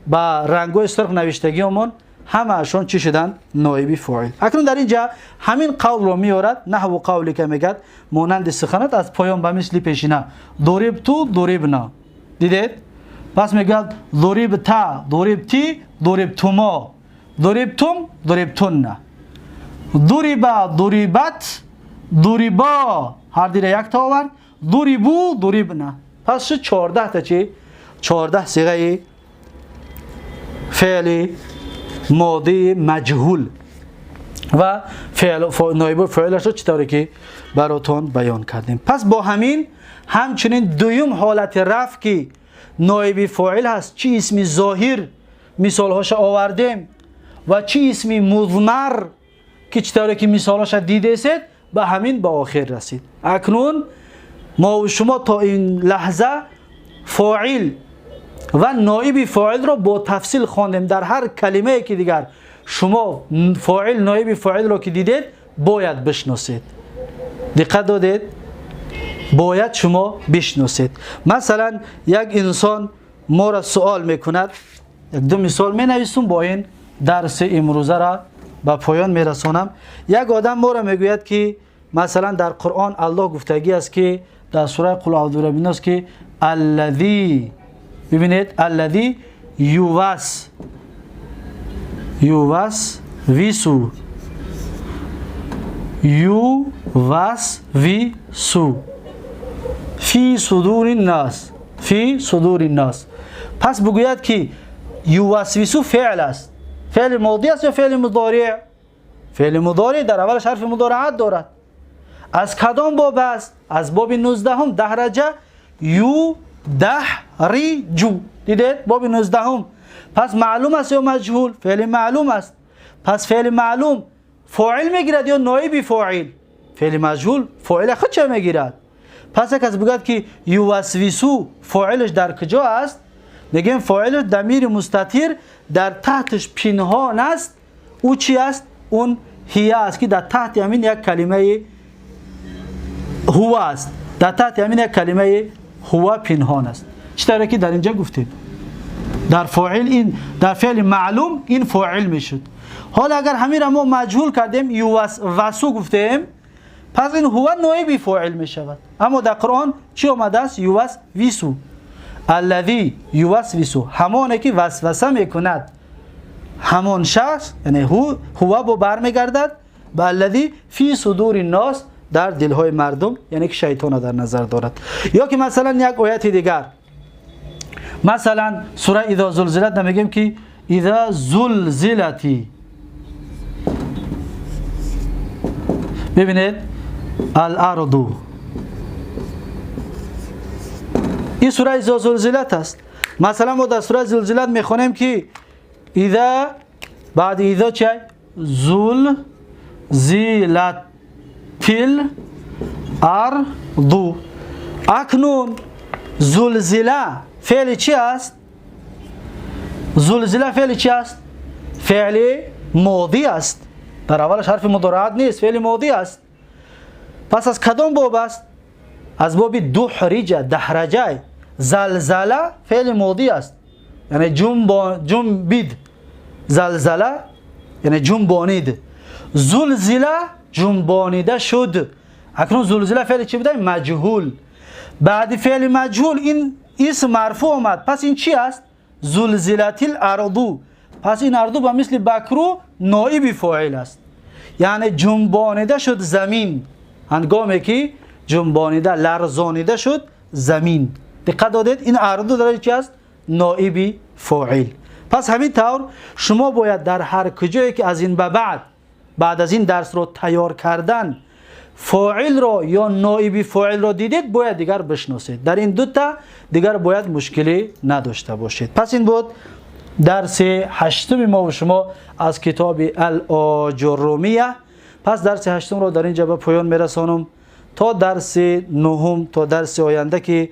با رنگ‌های سرخ نوشتگیمون همه‌شون چی شدن؟ نائب فاعل. اکنون در اینجا همین قول رو میارد، نحو قولی که میگه مانند سخنت از پایان به مثل پیشینه. ضربتو ضربنا، دیدید؟ پس میگه ضربتا ضربتی ضربتما ضربتم ضربتن. ضربا ضربت ضربا، هر دیره یک تا آورد. ضربو ضربنا. پس شد 14 تا چی؟ 14 صیغه فعل ماضی مجهول و نائب فاعلش رو چطوری که براتون بیان کردیم. پس با همین همچنین دویم حالت رفع که نائب فاعل هست، چی اسم ظاهر مثال هاش آوردیم و چی اسم مضمر که چطوری که مثال هاش دیده است، به همین به آخر رسید. اکنون ما و شما تا این لحظه فاعل و نائب فاعل رو با تفصیل خواندیم. در هر کلمه که دیگر شما فاعل نائب فاعل رو که دیدید باید بشناسید. دقت دادید؟ باید شما بشناسید. مثلا یک انسان ما را سوال میکند، یک دو مثال می نویسم با این درس امروزه را به پایان میرسانم. یک آدم ما را میگوید که مثلا در قرآن الله گفتگی است که در سوره قل اعوذ برب الناس که الذی، ببینید الذی یوسوسو یوسوسو فی صدور الناس، فی صدور الناس. پس بگوید که یوسوسو فعل است. فعل ماضی است یا فعل مضارع؟ فعل مضارع در اولش حرف مضارعت دارد. از کدام باب است؟ از باب 19 هم دحرجه یو دحرجو. دیدید باب 19 هم. پس معلوم است یا مجهول؟ فعل معلوم است. پس فعل معلوم فاعل میگیرد یا نائب فاعل؟ فعل مجهول فاعل خود چه میگیرد؟ پس یک از بگوید که یوسوسو فاعلش در کجا است؟ میگیم فاعلش ضمیر مستتر در تحتش پنهان است. او چی است؟ اون هی است که در تحت همین یک کلمه هو است. در تحت همین یک کلمه هو پنهان است. چطوره که در اینجا گفتیم در فاعل این در فعل معلوم این فاعل میشد. حالا اگر همین را ما مجهول کردیم یوسوسو گفتیم، پس این هو نائب فاعل می شود. اما در قرآن چی آمده است؟ یوسوسو، الذی یوسوسو، همانی که وسوسه میکند. همان شخص یعنی هو با برمیگردد به الذی فی صدور الناس، در دلهای مردم، یعنی که شیطان در نظر دارد. یا که مثلا یک آیت دیگر، مثلا سوره اذا زلزلت نمیگیم که اذا زلزلتی، ببینید الارض، این سوره اذا زلزلت است. مثلا ما در سوره زلزلت میخونیم که اذا، بعد اذا چه؟ زلزلت الارض. اکنون زلزله فعل چی است؟ زلزله فعل چی است؟ فعل ماضی است. در اولش حرف مضارعت نیست، فعل ماضی است. پس از کدام باب است؟ از باب دحرجه. زلزله فعل ماضی است، یعنی جنبید. زلزله یعنی جنبانید. زلزله جنبانیده شد. اکنون زلزله فعل چی بوده؟ مجهول. بعد فعل مجهول این اسم مرفوع آمد. پس این چی است؟ زلزلت الارض. پس این ارض با مثل بکرو نائب فاعل است، یعنی جنبانیده شد زمین. هنگامی که جنبانیده، لرزانیده شد زمین. دقت دادید؟ این ارض در چی است؟ نائب فاعل. پس همین طور شما باید در هر کجایی که از این به بعد از این درس رو تیار کردن فاعل را یا نائب فاعل را دیدید باید دیگر بشناسید. در این دوتا دیگر باید مشکلی نداشته باشید. پس این بود درس 8 ما و شما از کتاب الآجرومية. پس درس 8 را در اینجا به پایان میرسانم تا درس 9، تا درس آینده که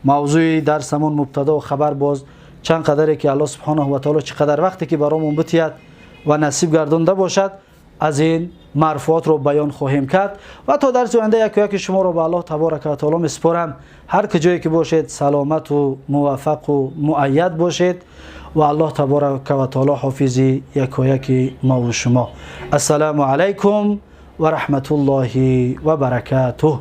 موضوع درسمون مبتدا و خبر باز چند قدره که الله سبحانه و تعالی چقدر وقتی که برامون بتید و نصیب گردانده باشد از این مرفوعات رو بیان خواهیم کرد. و تا درس آینده یک شما رو به الله تبارک و تعالی میسپارم. هر کجایی که باشید سلامت و موفق و مؤید باشید و الله تبارک و تعالی حافظ یک ما و شما. السلام علیکم و رحمت الله و برکاته.